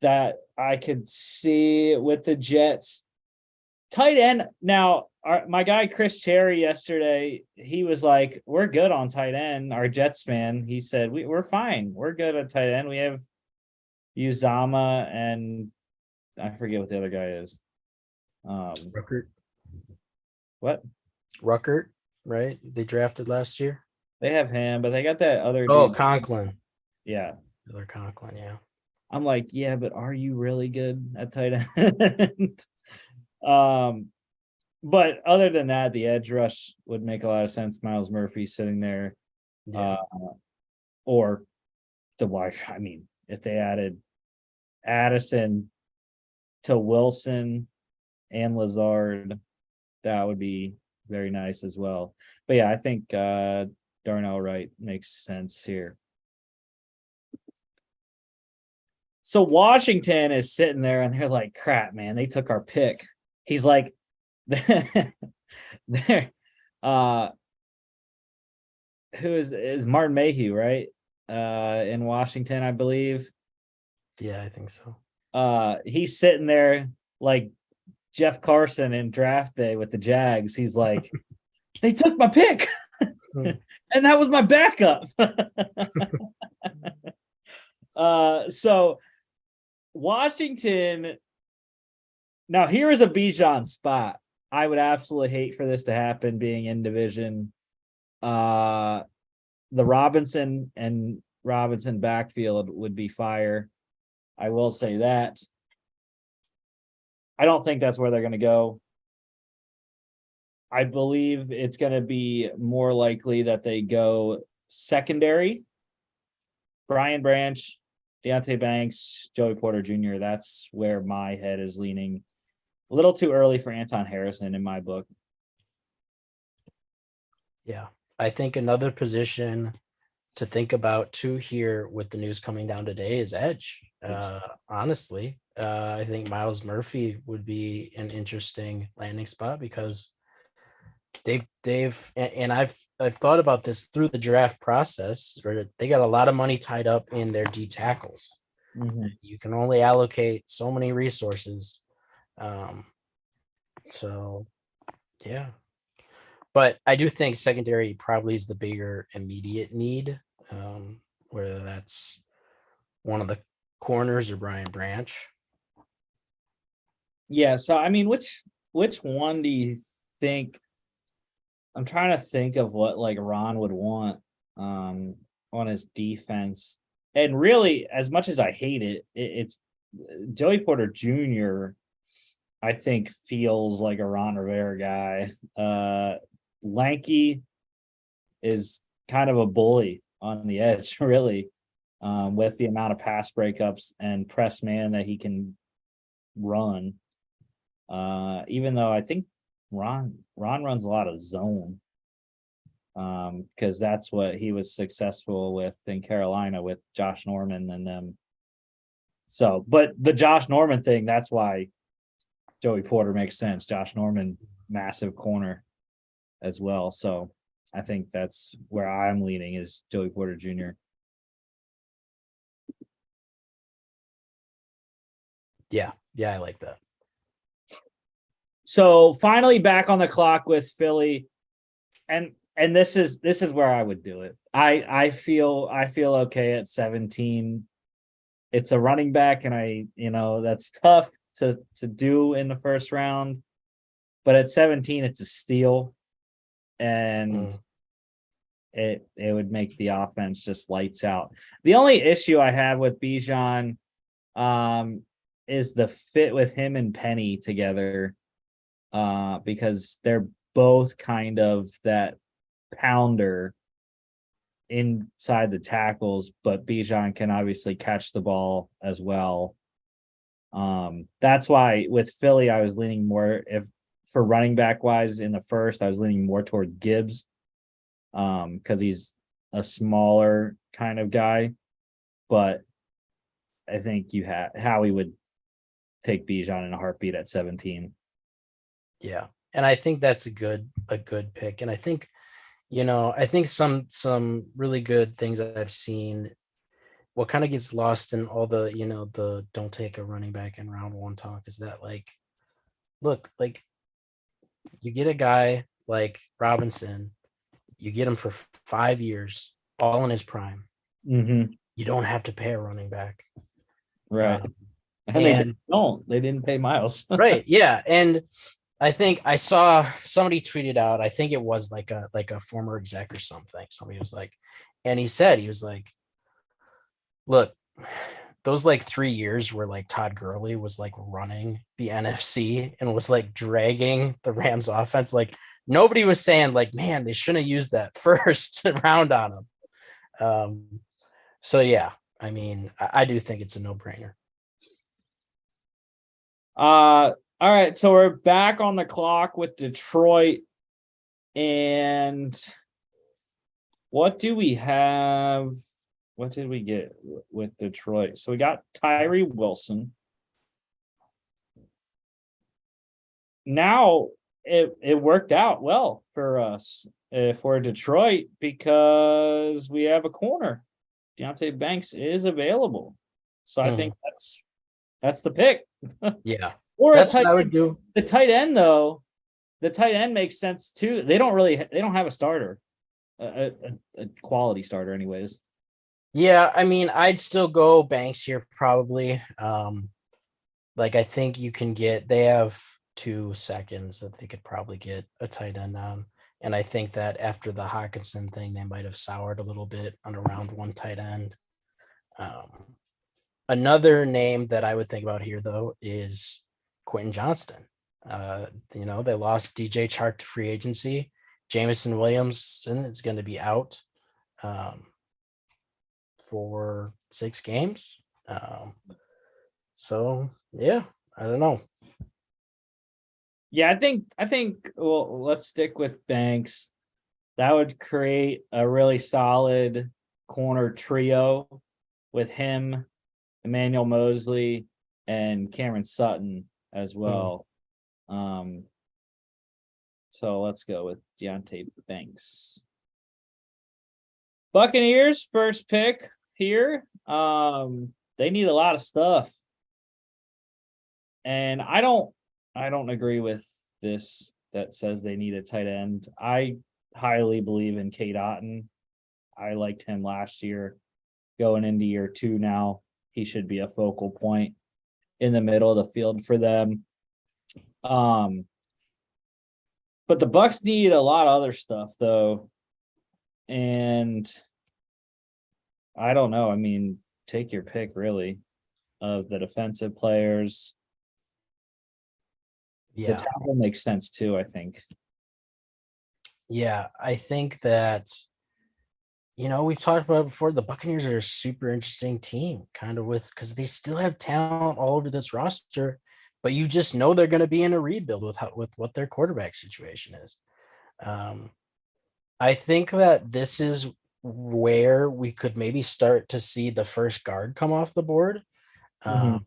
that I could see with the Jets, tight end. Now, my guy Chris Cherry yesterday, he was like, "We're good on tight end." Our Jets fan, he said, "We're fine. We're good at tight end. We have Uzama and I forget what the other guy is. Ruckert. What Ruckert, right? They drafted last year. they have him, but they got that other Oh, dude. Conklin. Yeah, Taylor Conklin, yeah. I'm like, yeah, but are you really good at tight end? um, but other than that, the edge rush would make a lot of sense. Miles Murphy sitting there, Yeah. or the wide. I mean, if they added Addison to Wilson and Lazard, that would be very nice as well. But yeah, I think Darnell Wright makes sense here. So Washington is sitting there and they're like, crap, man, they took our pick. He's like, there, uh, who is Martin Mayhew, right? In Washington, I believe. Yeah, I think so. He's sitting there like Jeff Carson in draft day with the Jags. He's like, they took my pick. And that was my backup. So Washington. Now here is a Bijan spot. I would absolutely hate for this to happen being in division. The Robinson and Robinson backfield would be fire. I will say that. I don't think that's where they're going to go. I believe it's going to be more likely that they go secondary. Brian Branch, Deontay Banks, Joey Porter Jr. That's where my head is leaning. A little too early for Anton Harrison in my book. Yeah. I think another position to think about too here with the news coming down today is edge. Honestly, I think Miles Murphy would be an interesting landing spot because I've thought about this through the draft process. Where they got a lot of money tied up in their D tackles. Mm-hmm. You can only allocate so many resources. So yeah. But I do think secondary probably is the bigger immediate need, whether that's one of the corners or Brian Branch. Yeah, so I mean, which one do you think? I'm trying to think of what like Ron would want on his defense. And really, as much as I hate it, it's Joey Porter Jr. I think feels like a Ron Rivera guy. Lanky is kind of a bully on the edge, really, with the amount of pass breakups and press man that he can run. Even though I think Ron runs a lot of zone, because that's what he was successful with in Carolina with Josh Norman and them. So, but the Josh Norman thing, that's why Joey Porter makes sense. Josh Norman, massive corner as well. So I think that's where I'm leaning is Joey Porter Jr. Yeah, I like that. So finally back on the clock with Philly. And this is where I would do it. I feel okay at 17. It's a running back, and that's tough to do in the first round. But at 17, it's a steal. And it would make the offense just lights out. The only issue I have with Bijan is the fit with him and Penny together. Because they're both kind of that pounder inside the tackles, but Bijan can obviously catch the ball as well. That's why with Philly, I was leaning more for running back wise in the first, I was leaning more toward Gibbs, because he's a smaller kind of guy. But I think Howie would take Bijan in a heartbeat at 17. Yeah. And I think that's a good pick. And I think I think some really good things that I've seen. What kind of gets lost in all the, the don't take a running back in round one talk is that, like, look, like, you get a guy like Robinson, you get him for 5 years, all in his prime. Mm-hmm. You don't have to pay a running back. Right. Um, And they and don't. They didn't pay Miles. right, yeah, and I think I saw somebody tweeted out. I think it was like a former exec or something. Somebody was like, and he was like, look, those like 3 years where like Todd Gurley was like running the NFC and was like dragging the Rams offense, like nobody was saying like, man, they shouldn't have used that first round on him. So yeah, I mean, I do think it's a no-brainer. All right, so we're back on the clock with Detroit. And what do we have? What did we get with Detroit? So we got Tyree Wilson. Now it worked out well for us for Detroit because we have a corner. Deontay Banks is available. So I think that's the pick. Yeah, Or a that's tight what I would end. do. The tight end though, the tight end makes sense too. They don't have a starter, a quality starter, anyways. Yeah, I mean, I'd still go Banks here probably. Like I think they have 2 seconds that they could probably get a tight end on. And I think that after the Hawkinson thing, they might have soured a little bit on a round one tight end. Um, Another name that I would think about here though is Quentin Johnston. They lost DJ Chark to free agency. Jameson Williamson is going to be out for 6 games. So yeah, I don't know. Yeah, I think well, let's stick with Banks. That would create a really solid corner trio with him, Emmanuel Mosley, and Cameron Sutton as well. Um, so let's go with Deontay Banks. Buccaneers first pick here. They need a lot of stuff. And I don't agree with this that says they need a tight end. I highly believe in Kate Otten. I liked him last year. Going into year 2 now, he should be a focal point in the middle of the field for them. Um, but the Bucks need a lot of other stuff though. And I don't know. I mean, take your pick really of the defensive players. The Yeah. tackle makes sense too, I think. Yeah. I think that, we've talked about it before. The Buccaneers are a super interesting team, kind of because they still have talent all over this roster, but you just know they're going to be in a rebuild with what their quarterback situation is. I think that this is where we could maybe start to see the first guard come off the board. Mhm.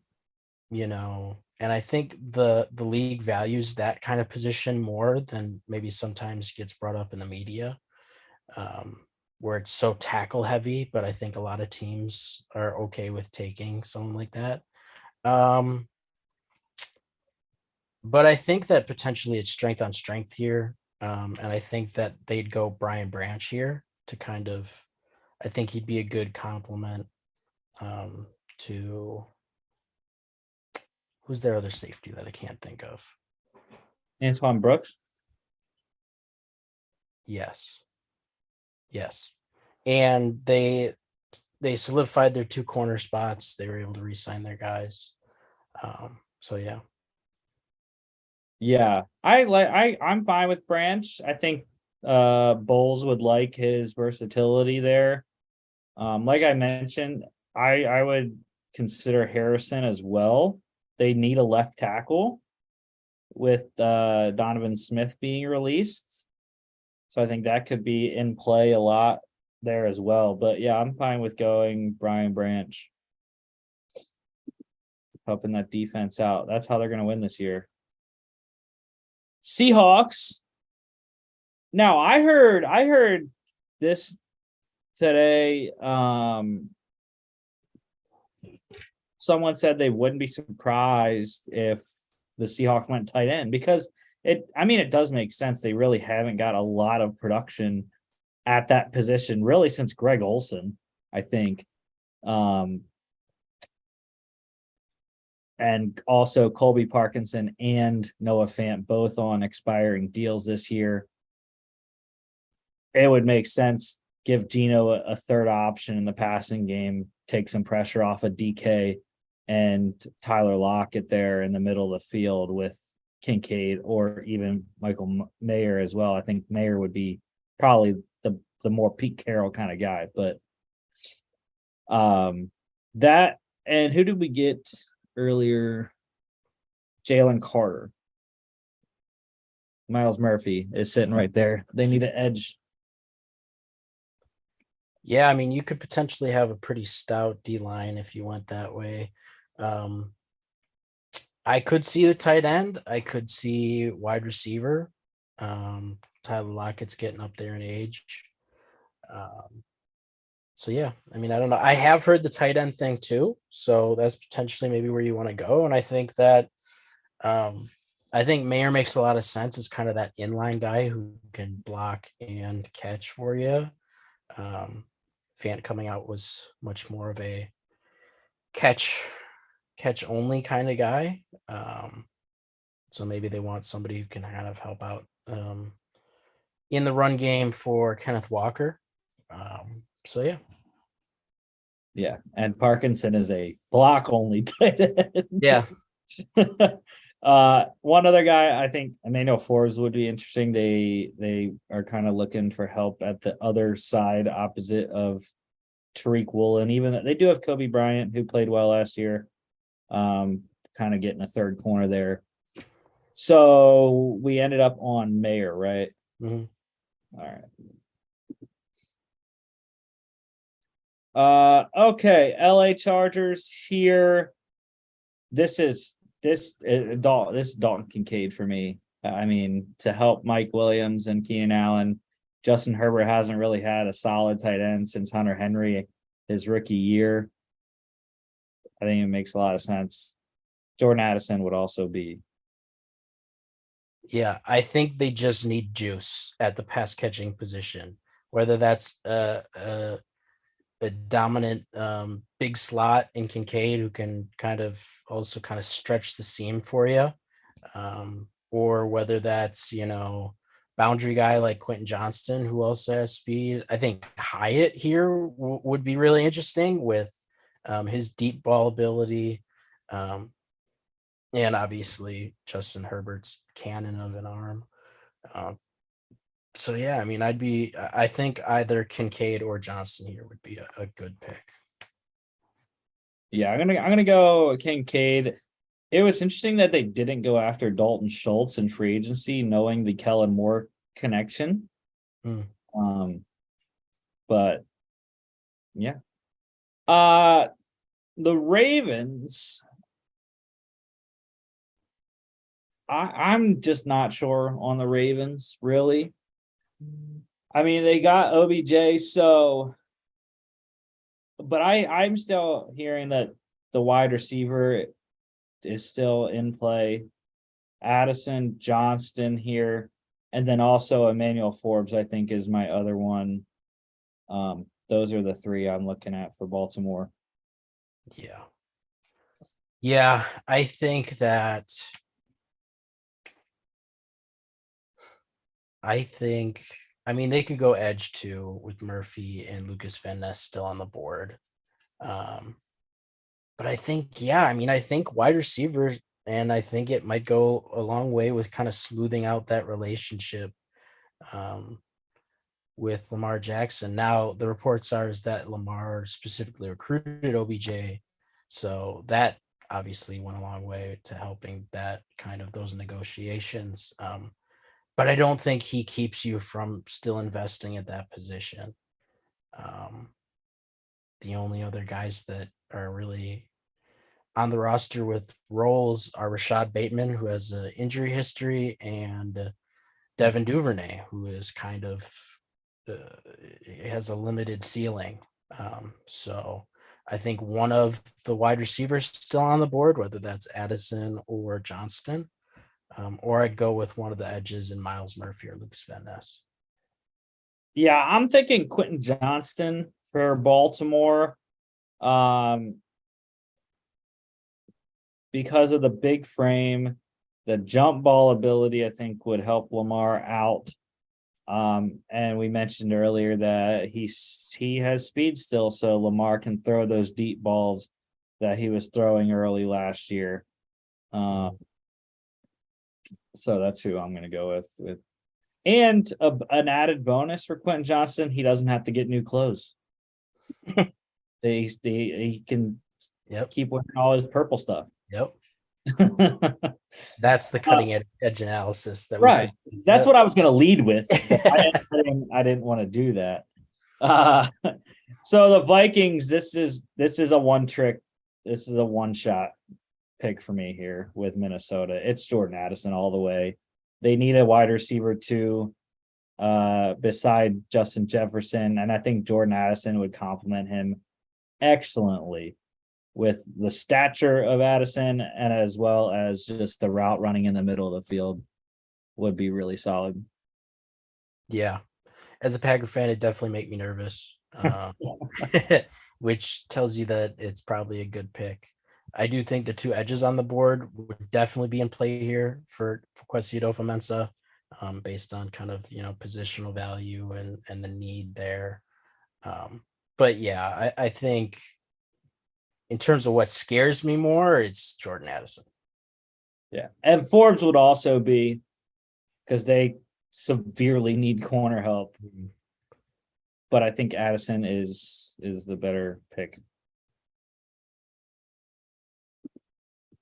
And I think the league values that kind of position more than maybe sometimes gets brought up in the media, where it's so tackle heavy. But I think a lot of teams are okay with taking someone like that. But I think that potentially it's strength on strength here. And I think that they'd go Brian Branch here to kind of, I think he'd be a good complement to, who's their other safety that I can't think of? Antoine Brooks. Yes. Yes. And they solidified their 2 corner spots. They were able to re-sign their guys. So yeah. Yeah, I'm fine with Branch. I think Bowles would like his versatility there. Like I mentioned, I would consider Harrison as well. They need a left tackle with Donovan Smith being released. So I think that could be in play a lot there as well. But yeah, I'm fine with going Brian Branch, helping that defense out. That's how they're going to win this year. Seahawks. Now I heard this today. Someone said they wouldn't be surprised if the Seahawks went tight end because it does make sense. They really haven't got a lot of production at that position really since Greg Olson, I think. Um, and also Colby Parkinson and Noah Fant both on expiring deals this year. It would make sense. Give Gino a third option in the passing game, take some pressure off of DK and Tyler Lockett there in the middle of the field with Kincaid or even Michael Mayer as well. I think Mayer would be probably the more Pete Carroll kind of guy, but that and who did we get earlier? Jalen Carter. Miles Murphy is sitting right there. They need an edge. Yeah, I mean, you could potentially have a pretty stout D line if you went that way. Um, I could see the tight end. I could see wide receiver. Tyler Lockett's getting up there in age. Um, so yeah, I mean, I don't know. I have heard the tight end thing too. So that's potentially maybe where you want to go. And I think that I think Mayer makes a lot of sense as kind of that inline guy who can block and catch for you. Fant coming out was much more of a catch only kind of guy. So maybe they want somebody who can kind of help out in the run game for Kenneth Walker. So yeah. Yeah, and Parkinson is a block only tight end. Yeah. One other guy, I think Emmanuel Forbes would be interesting. They are kind of looking for help at the other side, opposite of Tariq Woolen. Even they do have Kobe Bryant, who played well last year. Kind of getting a third corner there. So we ended up on Mayer, right? Mm-hmm. All right. Okay, LA Chargers here. This is Dalton Kincaid for me. I mean, to help Mike Williams and Keenan Allen, Justin Herbert hasn't really had a solid tight end since Hunter Henry his rookie year. I think it makes a lot of sense. Jordan Addison would also be. Yeah, I think they just need juice at the pass catching position, whether that's a dominant big slot in Kincaid who can kind of also kind of stretch the seam for you, or whether that's boundary guy like Quentin Johnston who also has speed. I think Hyatt here would be really interesting with his deep ball ability, and obviously Justin Herbert's cannon of an arm. So yeah, I mean, I think either Kincaid or Johnston here would be a good pick. Yeah, I'm gonna go Kincaid. It was interesting that they didn't go after Dalton Schultz in free agency, knowing the Kellen Moore connection. But yeah. The Ravens. I'm just not sure on the Ravens, really. I mean, they got OBJ, so but I'm still hearing that the wide receiver is still in play. Addison, Johnston here, and then also Emmanuel Forbes, I think, is my other one. Those are the three I'm looking at for Baltimore. Yeah. Yeah, I think that I mean they could go edge too with Murphy and Lucas Van Ness still on the board. But I think, yeah, I mean, I think wide receivers, and I think it might go a long way with kind of smoothing out that relationship with Lamar Jackson. Now, the reports are is that Lamar specifically recruited OBJ. So that obviously went a long way to helping that kind of those negotiations. But I don't think he keeps you from still investing at that position. The only other guys that are really on the roster with roles are Rashad Bateman, who has an injury history, and Devin Duvernay, who is kind of has a limited ceiling. So I think one of the wide receivers still on the board, whether that's Addison or Johnston, or I'd go with one of the edges in Miles Murphy or Lucas Van Ness. Yeah, I'm thinking Quentin Johnston for Baltimore. Because of the big frame, the jump ball ability, I think would help Lamar out. And we mentioned earlier that he has speed still, so Lamar can throw those deep balls that he was throwing early last year. So that's who I'm going to go with. And an added bonus for Quentin Johnston, he doesn't have to get new clothes. He can keep wearing all his purple stuff. Yep. That's the cutting edge analysis that right. That's what I was going to lead with. I didn't want to do that. So the Vikings, this is a one trick. This is a one shot pick for me here with Minnesota. It's Jordan Addison all the way. They need a wide receiver too, beside Justin Jefferson, and I think Jordan Addison would complement him excellently with the stature of Addison, and as well as just the route running in the middle of the field would be really solid. Yeah. As a Packer fan, it definitely make me nervous, which tells you that it's probably a good pick. I do think the two edges on the board would definitely be in play here for Kwesi based on kind of, positional value and the need there. But yeah, I think in terms of what scares me more, it's Jordan Addison. Yeah. And Forbes would also be, because they severely need corner help. Mm-hmm. But I think Addison is the better pick.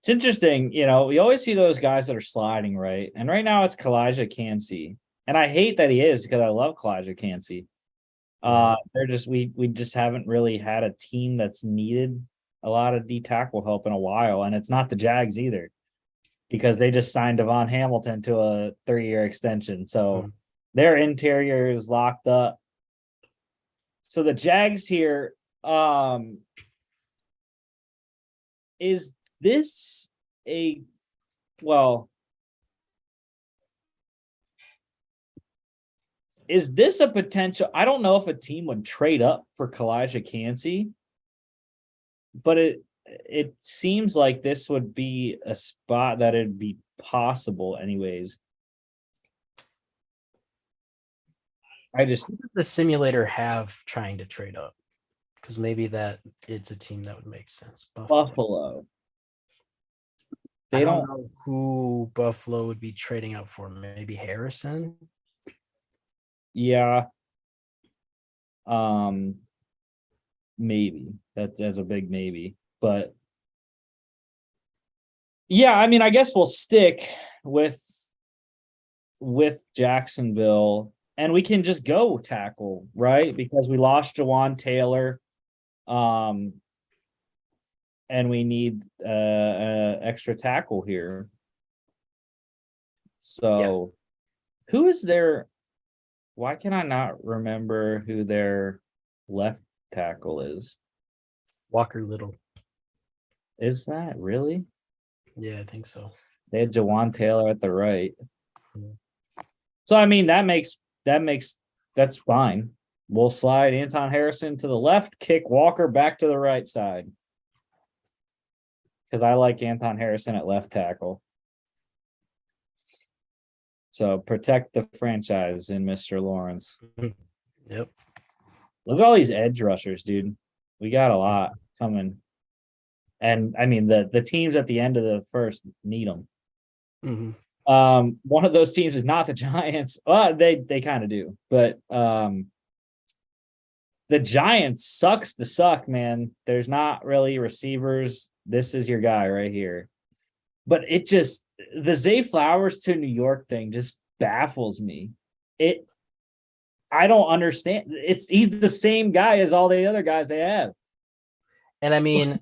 It's interesting, we always see those guys that are sliding, right? And right now it's Kalijah Kancey. And I hate that he is, because I love Kalijah Kancey. They're just we just haven't really had a team that's needed a lot of D tackle help in a while, and it's not the Jags either, because they just signed Devon Hamilton to a 3-year extension. So their interior is locked up. So the Jags here, is this a potential? I don't know if a team would trade up for Kalijah Kancey, but it seems like this would be a spot that it'd be possible anyways. Who does the simulator have trying to trade up? Because maybe that it's a team that would make sense. Buffalo. They don't know who Buffalo would be trading up for. Maybe Harrison. Yeah. Maybe that's a big maybe, but yeah, I mean, I guess we'll stick with Jacksonville, and we can just go tackle, right? Because we lost Jawan Taylor, and we need extra tackle here. So, Who is their? Why can I not remember who their left tackle is? Walker Little. Is that really? Yeah, I think so. They had Jawan Taylor at the right. So I mean that's fine. We'll slide Anton Harrison to the left, kick Walker back to the right side. Because I like Anton Harrison at left tackle. So protect the franchise in Mr. Lawrence. Yep. Look at all these edge rushers, dude. We got a lot coming. And I mean, the teams at the end of the first need them. Mm-hmm. One of those teams is not the Giants. Well, they kind of do, but the Giants sucks to suck, man. There's not really receivers. This is your guy right here. But it just, the Zay Flowers to New York thing just baffles me. I don't understand. He's the same guy as all the other guys they have. And I mean,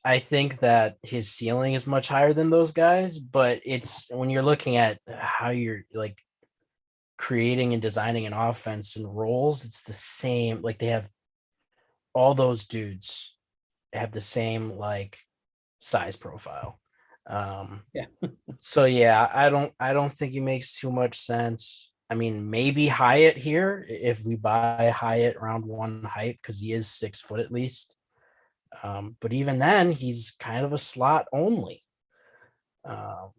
I think that his ceiling is much higher than those guys, but it's when you're looking at how you're like creating and designing an offense and roles, it's the same. Like they have all those dudes have the same like size profile. Yeah. So yeah, I don't think it makes too much sense. I mean, maybe Hyatt here if we buy Hyatt round one hype because he is 6 foot at least. But even then, he's kind of a slot only. Um,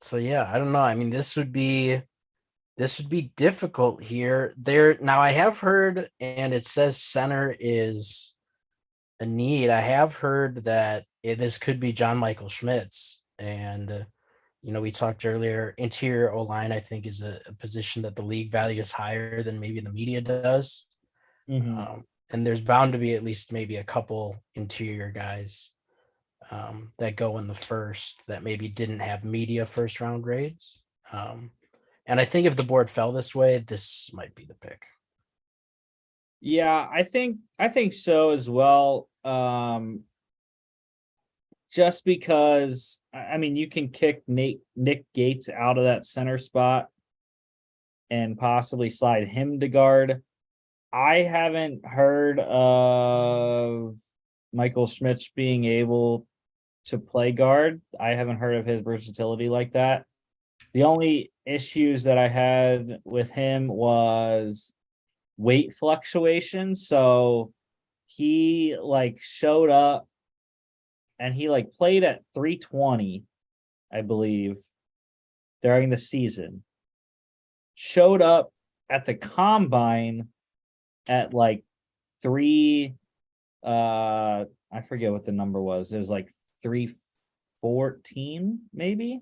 so yeah, I don't know. I mean, this would be difficult here. There now, I have heard, and it says center is a need. I have heard that this could be John Michael Schmitz, and we talked earlier. Interior O line, I think, is a position that the league values higher than maybe the media does. Mhm. And there's bound to be at least maybe a couple interior guys that go in the first that maybe didn't have media first round grades. And I think if the board fell this way, this might be the pick. Yeah, I think so as well. Just because I mean you can kick Nick Gates out of that center spot and possibly slide him to guard. I haven't heard of Michael Schmitz being able to play guard. I haven't heard of his versatility like that. The only issues that I had with him was weight fluctuation. So he like showed up and he like played at 320, I believe, during the season. Showed up at the combine at like 3 I forget what the number was. It was like 314 maybe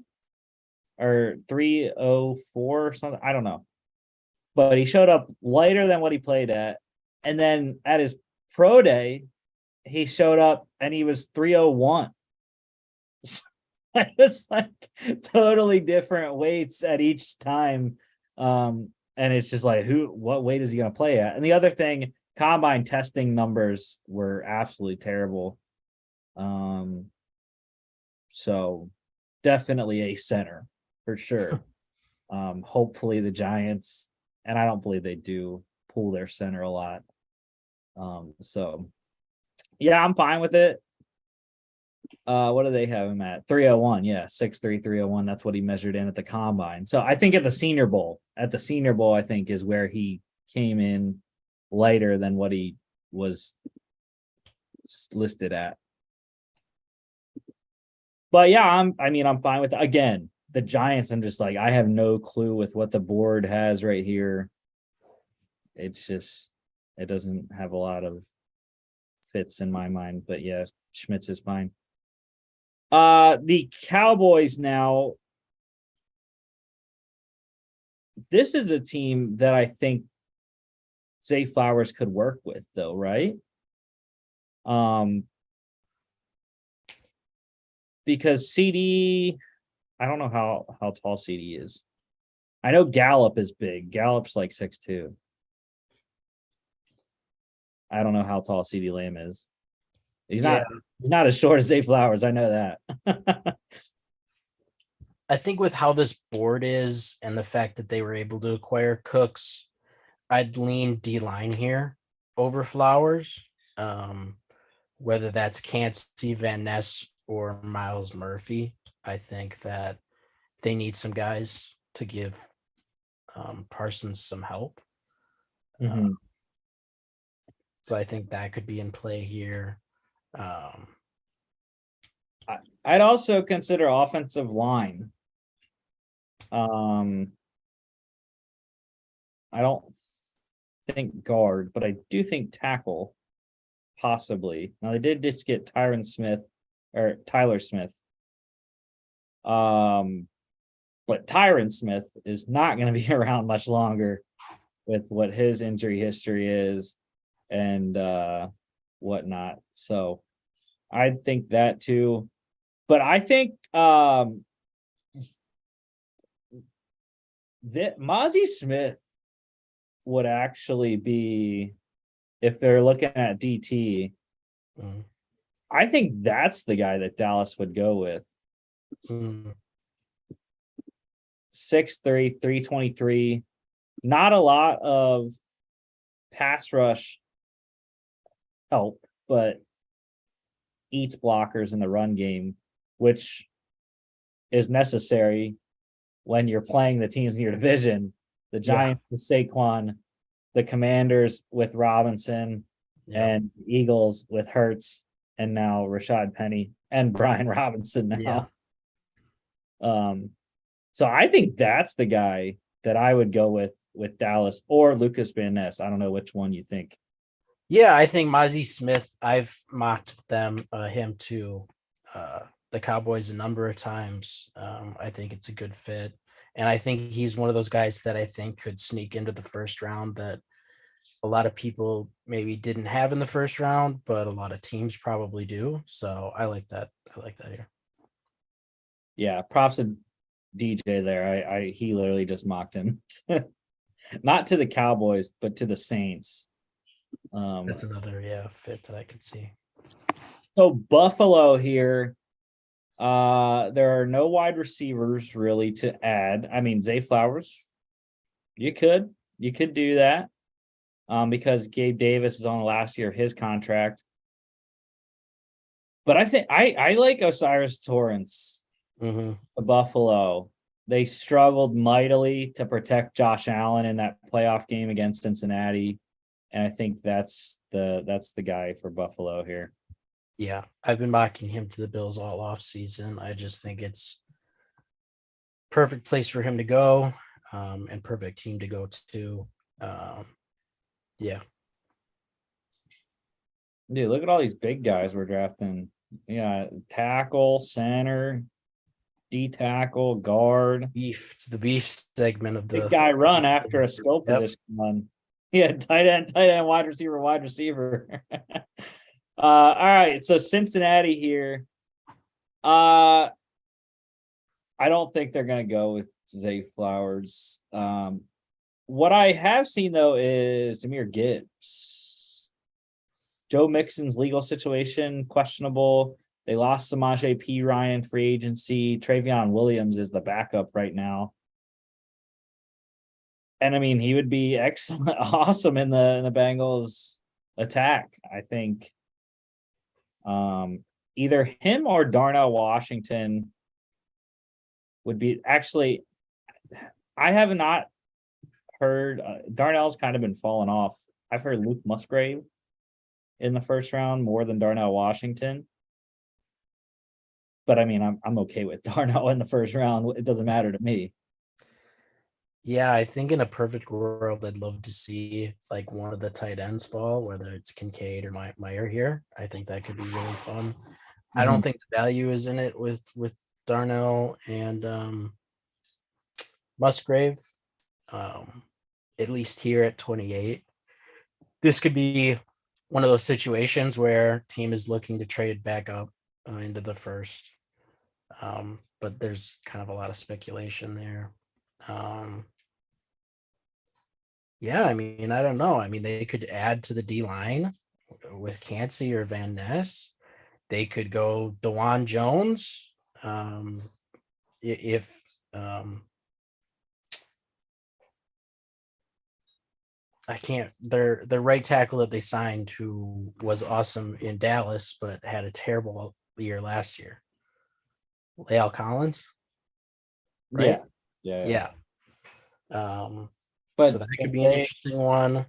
or 304 or something. I don't know. But he showed up lighter than what he played at. And then at his pro day, he showed up and he was 301. So it was like totally different weights at each time. And it's just like what weight is he gonna play at? And the other thing, combine testing numbers were absolutely terrible. So definitely a center for sure. Hopefully the Giants, and I don't believe they do pull their center a lot. So yeah, I'm fine with it. What do they have him at? 301, yeah, 6'3", 301. That's what he measured in at the combine. So I think at the Senior Bowl, I think is where he came in lighter than what he was listed at. But yeah, I'm fine with again, the Giants. I'm just like, I have no clue with what the board has right here. It's just it doesn't have a lot of fits in my mind. But yeah, Schmitz is fine. The Cowboys now. This is a team that I think Zay Flowers could work with, though, right? Because CD, I don't know how tall CD is. I know Gallup is big. Gallup's like 6'2". I don't know how tall CD Lamb is. He's Yeah. not as short as Zay Flowers. I know that. I think with how this board is and the fact that they were able to acquire Cooks, I'd lean D line here over Flowers. Whether that's Cansey, Van Ness, or Miles Murphy, I think that they need some guys to give Parsons some help. Mhm. So I think that could be in play here. I'd also consider offensive line. I don't think guard, but I do think tackle, possibly. Now they did just get Tyler Smith. But Tyron Smith is not going to be around much longer with what his injury history is and whatnot. So I think that too. But I think that Mozzie Smith would actually be, if they're looking at DT, I think that's the guy that Dallas would go with. 6'3", 323. Not a lot of pass rush help, but eats blockers in the run game, which is necessary when you're playing the teams in your division. The Giants with Saquon, the Commanders with Robinson, and Eagles with Hurts, and now Rashad Penny and Brian Robinson now. So I think that's the guy that I would go with Dallas or Lucas Van Ness. I don't know which one you think. Yeah, I think Mozzie Smith, I've mocked him to the Cowboys a number of times. I think it's a good fit. And I think he's one of those guys that I think could sneak into the first round that a lot of people maybe didn't have in the first round, but a lot of teams probably do. So I like that. I like that here. Yeah, props to DJ there. He literally just mocked him. Not to the Cowboys, but to the Saints. That's another fit that I could see. So Buffalo here. There are no wide receivers really to add. I mean, Zay Flowers, you could do that. Because Gabe Davis is on the last year of his contract. But I think I like Osiris Torrance, Buffalo. They struggled mightily to protect Josh Allen in that playoff game against Cincinnati. And I think that's the guy for Buffalo here. Yeah, I've been mocking him to the Bills all off season. I just think it's perfect place for him to go, and perfect team to go to. Yeah. Dude, look at all these big guys we're drafting. Yeah, tackle, center, D tackle, guard. Beef. It's the beef segment of the big guy run after a skill position run. Yeah, tight end, wide receiver. All right, so Cincinnati here. I don't think they're gonna go with Zay Flowers. What I have seen though is Jahmyr Gibbs. Joe Mixon's legal situation questionable. They lost Samaje Perine free agency. Travion Williams is the backup right now. And I mean, he would be excellent, awesome in the Bengals attack. I think either him or Darnell Washington would be actually. I have not heard Darnell's kind of been falling off. I've heard Luke Musgrave in the first round more than Darnell Washington. But I mean, I'm okay with Darnell in the first round. It doesn't matter to me. Yeah, I think in a perfect world, I'd love to see like one of the tight ends fall, whether it's Kincaid or Meyer here. I think that could be really fun. I don't think the value is in it with Darnell and Musgrave, at least here at 28. This could be one of those situations where team is looking to trade back up into the first. But there's kind of a lot of speculation there. Yeah, I mean, I don't know. I mean, they could add to the D line with Cansey or Van Ness. They could go DeJuan Jones. If I can't, their right tackle that they signed, who was awesome in Dallas but had a terrible year last year, La'el Collins, right? Yeah. So that could be an interesting one.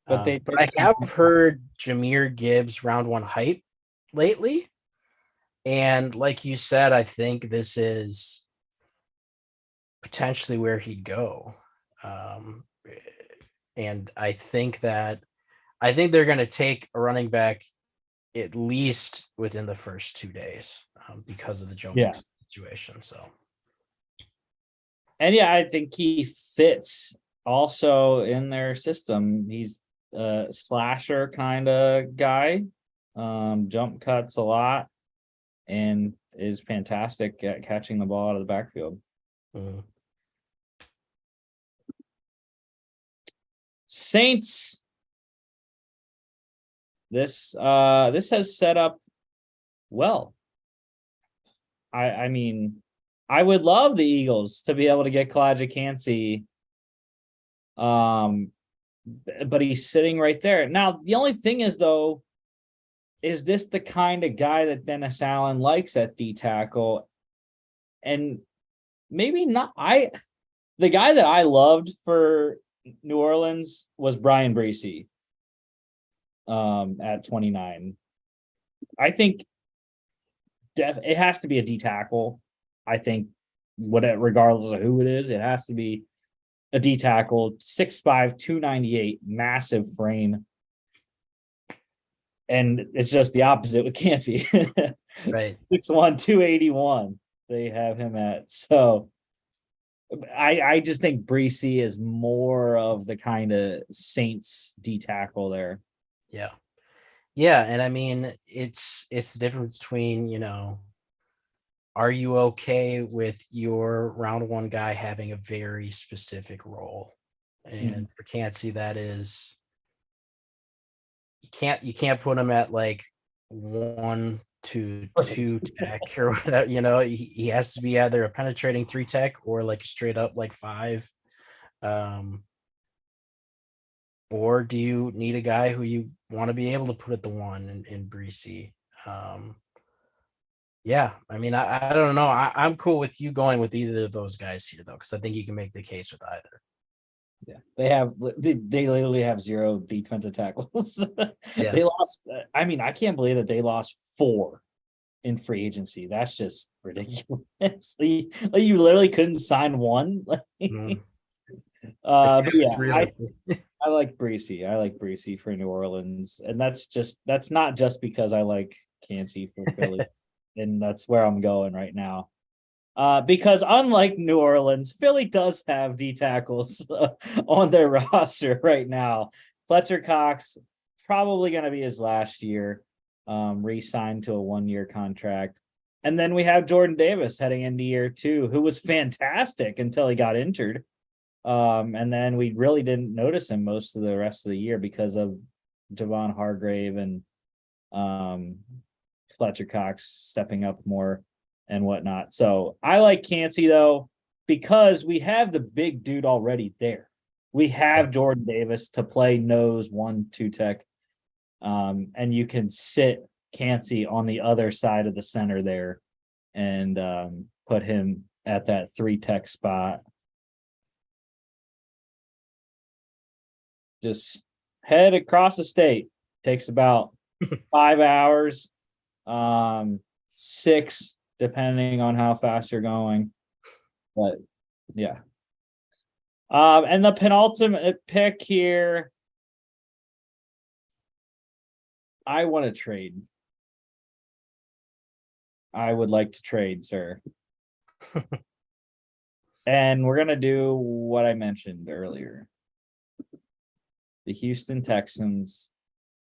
But I have heard Jahmyr Gibbs round one hype lately. And like you said, I think this is potentially where he'd go. And I think they're going to take a running back at least within the first 2 days because of the Joe Mixon situation. So, and yeah, I think he fits also in their system. He's a slasher kind of guy, jump cuts a lot, and is fantastic at catching the ball out of the backfield. Saints. This has set up well. I mean, I would love the Eagles to be able to get Kalijah Cansey. But he's sitting right there. Now, the only thing is, though, is this the kind of guy that Dennis Allen likes at D tackle? And maybe not. The guy that I loved for New Orleans was Brian Breesy. At 29. I think it has to be a D tackle. I think regardless of who it is, it has to be a D tackle, 6'5", 298, massive frame. And it's just the opposite with Cansey. Right. 6'1", 281. They have him at. So I just think Breesy is more of the kind of Saints D tackle there. Yeah. Yeah. And I mean, it's the difference between, you know, are you okay with your round one guy having a very specific role? And for Cansey, that is, you can't put him at like 1 to 2 tech or whatever, you know, he has to be either a penetrating 3 tech or like straight up like 5. Or do you need a guy who you want to be able to put at the 1 in Breesy? Yeah, I mean, I don't know. I'm cool with you going with either of those guys here, though, because I think you can make the case with either. Yeah, they literally have 0 defensive tackles. Yeah. They lost. I mean, I can't believe that they lost 4 in free agency. That's just ridiculous. Like you literally couldn't sign one. But yeah, Really. I like Breesy. I like Breesy for New Orleans, and that's not just because I like Cansey for Philly, and that's where I'm going right now. Because unlike New Orleans, Philly does have D tackles on their roster right now. Fletcher Cox probably going to be his last year, re-signed to a 1-year contract. And then we have Jordan Davis heading into year 2, who was fantastic until he got injured. And then we really didn't notice him most of the rest of the year because of Javon Hargrave and Fletcher Cox stepping up more and whatnot. So I like Cansey, though, because we have the big dude already there. We have Jordan Davis to play nose 1-2 tech. And you can sit Cansey on the other side of the center there and put him at that 3 tech spot. Just head across the state. Takes about 5 hours, 6 depending on how fast you're going. But yeah. And the penultimate pick here, I want to trade. I would like to trade, sir. And we're going to do what I mentioned earlier. The Houston Texans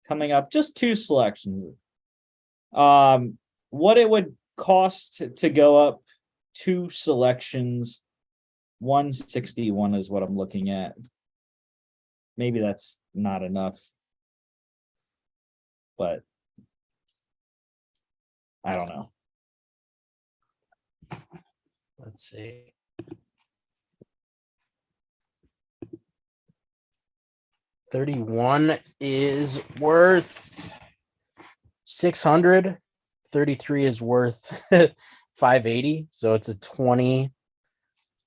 coming up, just 2 selections. What it would cost to go up 2 selections, 161 is what I'm looking at. Maybe that's not enough, but I don't know. Let's see. $31 is worth 600. 33 is worth 580. So it's a 20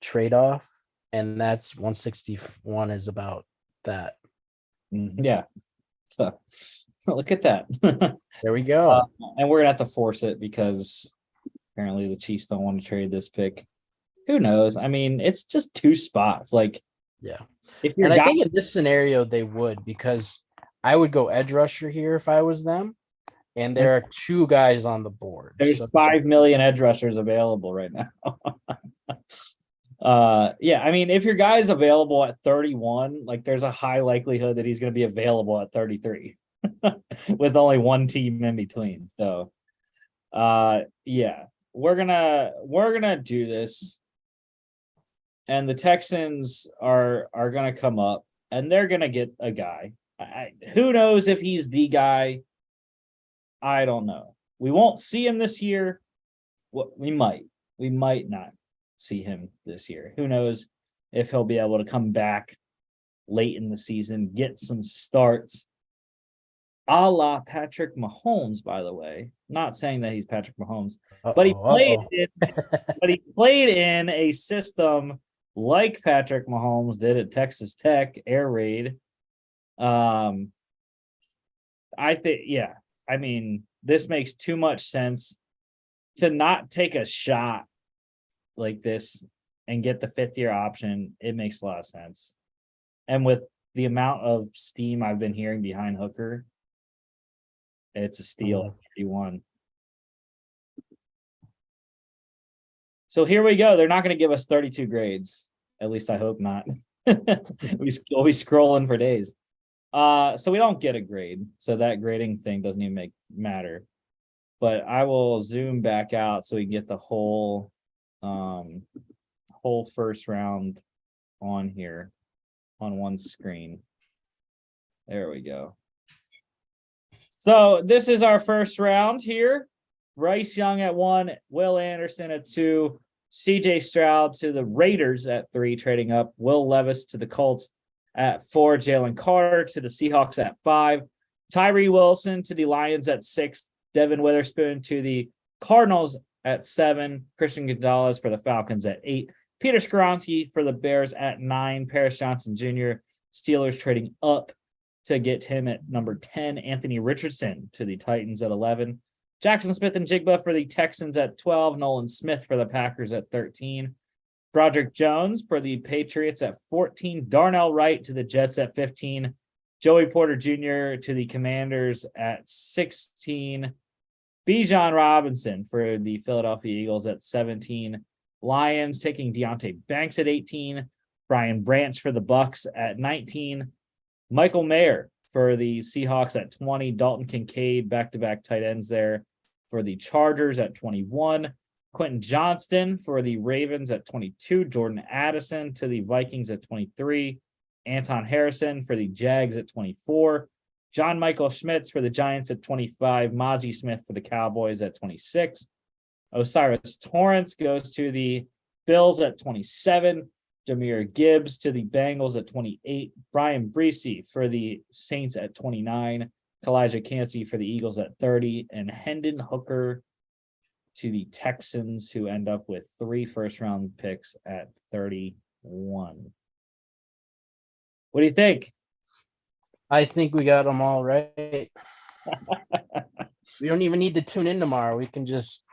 trade-off. And that's 161 is about that. Yeah. So look at that. There we go. And we're gonna have to force it because apparently the Chiefs don't want to trade this pick. Who knows? I mean, it's just 2 spots. Like, yeah. If you're and I think in this scenario they would, because I would go edge rusher here if I was them. And there are 2 guys on the board. There's 5 million edge rushers available right now. Yeah, I mean, if your guy's available at 31, like there's a high likelihood that he's going to be available at 33 with only 1 team in between. So, yeah, we're gonna do this, and the Texans are gonna come up, and they're gonna get a guy. Who knows if he's the guy? I don't know. We won't see him this year. We might not. see him this year. Who knows if he'll be able to come back late in the season, get some starts. A la Patrick Mahomes, by the way. Not saying that he's Patrick Mahomes, but he played in a system like Patrick Mahomes did at Texas Tech, air raid. I think, yeah. I mean, this makes too much sense to not take a shot like this and get the 5th-year option. It makes a lot of sense. And with the amount of steam I've been hearing behind Hooker, it's a steal at 31. So here we go. They're not going to give us 32 grades. At least I hope not. We'll be scrolling for days. So we don't get a grade. So that grading thing doesn't even matter. But I will zoom back out so we can get the whole first round on here on one screen. There we go. So this is our first round here. Bryce Young at 1, Will Anderson at 2, CJ Stroud to the Raiders at 3, trading up. Will Levis to the Colts at 4, Jalen Carter to the Seahawks at 5, Tyree Wilson to the Lions at 6, Devin Witherspoon to the Cardinals at 7, Christian Gonzalez for the Falcons at 8, Peter Skoronski for the Bears at 9, Paris Johnson Jr., Steelers trading up to get him at number 10, Anthony Richardson to the Titans at 11, Jackson Smith and Jigba for the Texans at 12, Nolan Smith for the Packers at 13, Broderick Jones for the Patriots at 14, Darnell Wright to the Jets at 15, Joey Porter Jr. to the Commanders at 16, Bijan Robinson for the Philadelphia Eagles at 17, Lions taking Deonte Banks at 18, Brian Branch for the Bucks at 19, Michael Mayer for the Seahawks at 20, Dalton Kincaid, back-to-back tight ends there for the Chargers at 21, Quentin Johnston for the Ravens at 22, Jordan Addison to the Vikings at 23, Anton Harrison for the Jags at 24, John Michael Schmitz for the Giants at 25, Mozzie Smith for the Cowboys at 26, Osiris Torrance goes to the Bills at 27, Jahmyr Gibbs to the Bengals at 28, Brian Breesy for the Saints at 29, Kalijah Cansey for the Eagles at 30, and Hendon Hooker to the Texans, who end up with 3 first-round picks at 31. What do you think? I think we got them all right. We don't even need to tune in tomorrow. We can just...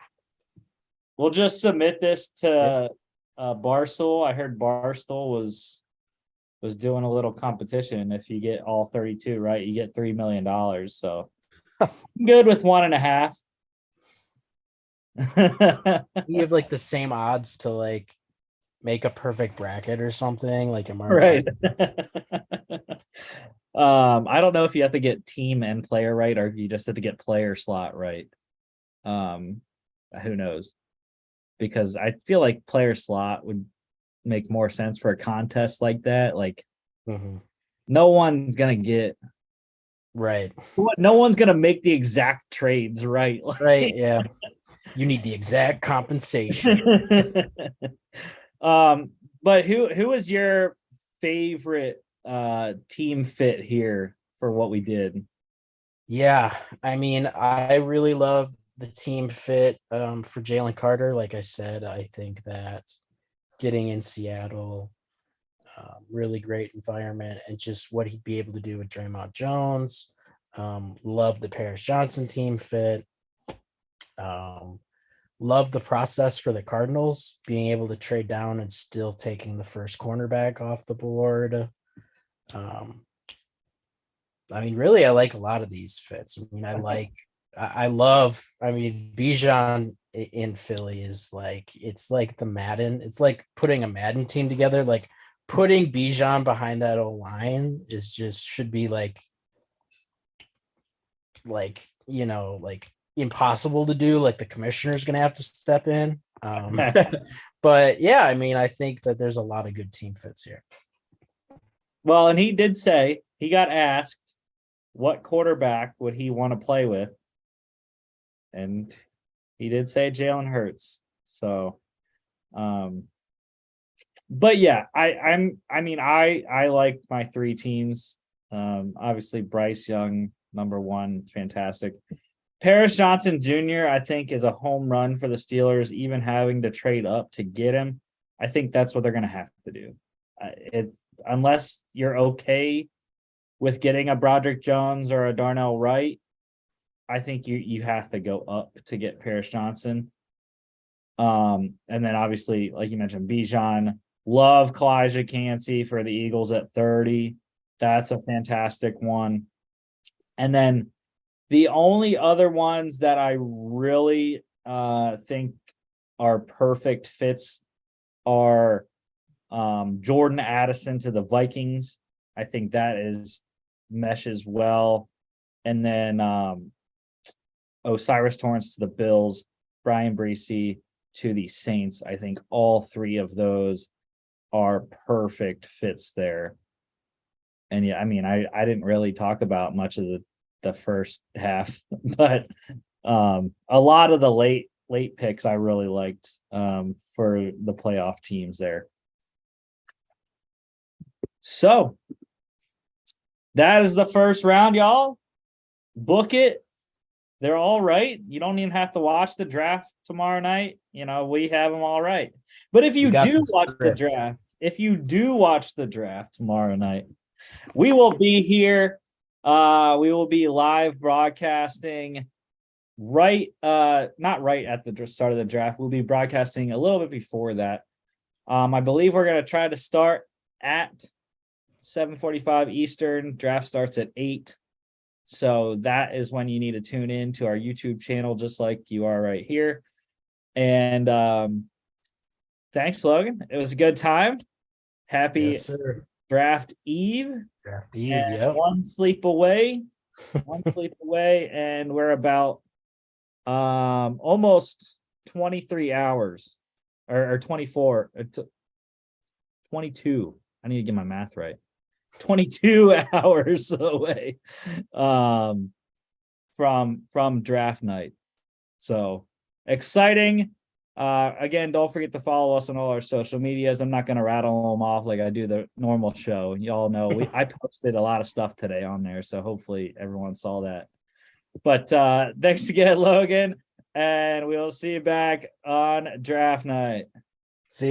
We'll just submit this to Barstool. I heard Barstool was doing a little competition. If you get all 32 right, you get $3 million. So I'm good with 1.5. You have like the same odds to like make a perfect bracket or something, like right. I don't know if you have to get team and player right, or if you just have to get player slot right. Who knows? Because I feel like player slot would make more sense for a contest like that. Like, no one's gonna get right. No one's gonna make the exact trades right. Right. Yeah. You need the exact compensation. But who was your favorite team fit here for what we did? Yeah, I mean, I really love the team fit for Jalen Carter. Like I said, I think that getting in Seattle, really great environment, and just what he'd be able to do with Draymond Jones. Love the Paris Johnson team fit. Love the process for the Cardinals, being able to trade down and still taking the first cornerback off the board. I mean, really, I like a lot of these fits. I mean, I love Bijan in Philly is like, it's like the Madden. It's like putting a Madden team together. Like putting Bijan behind that old line is just should be like, you know, like impossible to do. Like the commissioner's going to have to step in. But yeah, I mean, I think that there's a lot of good team fits here. Well, and he did say, he got asked what quarterback would he want to play with. And he did say Jalen Hurts. So But yeah, I like my three teams. Obviously Bryce Young, number one, fantastic. Paris Johnson Jr., I think, is a home run for the Steelers, even having to trade up to get him. I think that's what they're going to have to do. It's unless you're okay with getting a Broderick Jones or a Darnell Wright, I think you have to go up to get Paris Johnson. And then obviously, like you mentioned, Bijan, love Kalijah Cansey for the Eagles at 30. That's a fantastic one. And then the only other ones that I really think are perfect fits are Jordan Addison to the Vikings. I think that is meshes well. And then O'Cyrus Torrence to the Bills, Brian Breesy to the Saints. I think all three of those are perfect fits there. And yeah, I mean, I didn't really talk about much of the first half, but a lot of the late picks I really liked for the playoff teams there. So that is the first round, y'all. Book it. They're all right. You don't even have to watch the draft tomorrow night. You know, we have them all right. But if you do watch the draft, if you do watch the draft tomorrow night, we will be here. We will be live broadcasting not right at the start of the draft. We'll be broadcasting a little bit before that. I believe we're going to try to start at 7:45 Eastern. Draft starts at 8. So that is when you need to tune in to our YouTube channel, just like you are right here. And thanks, Logan. It was a good time. Happy draft eve. Draft eve, yeah. One sleep away. And we're about almost 23 hours or 24, 22. I need to get my math right. 22 hours away from draft night. So exciting. Again, don't forget to follow us on all our social medias. I'm not going to rattle them off like I do the normal show. Y'all know I posted a lot of stuff today on there, so hopefully everyone saw that. But thanks again, Logan, and we'll see you back on draft night. See you.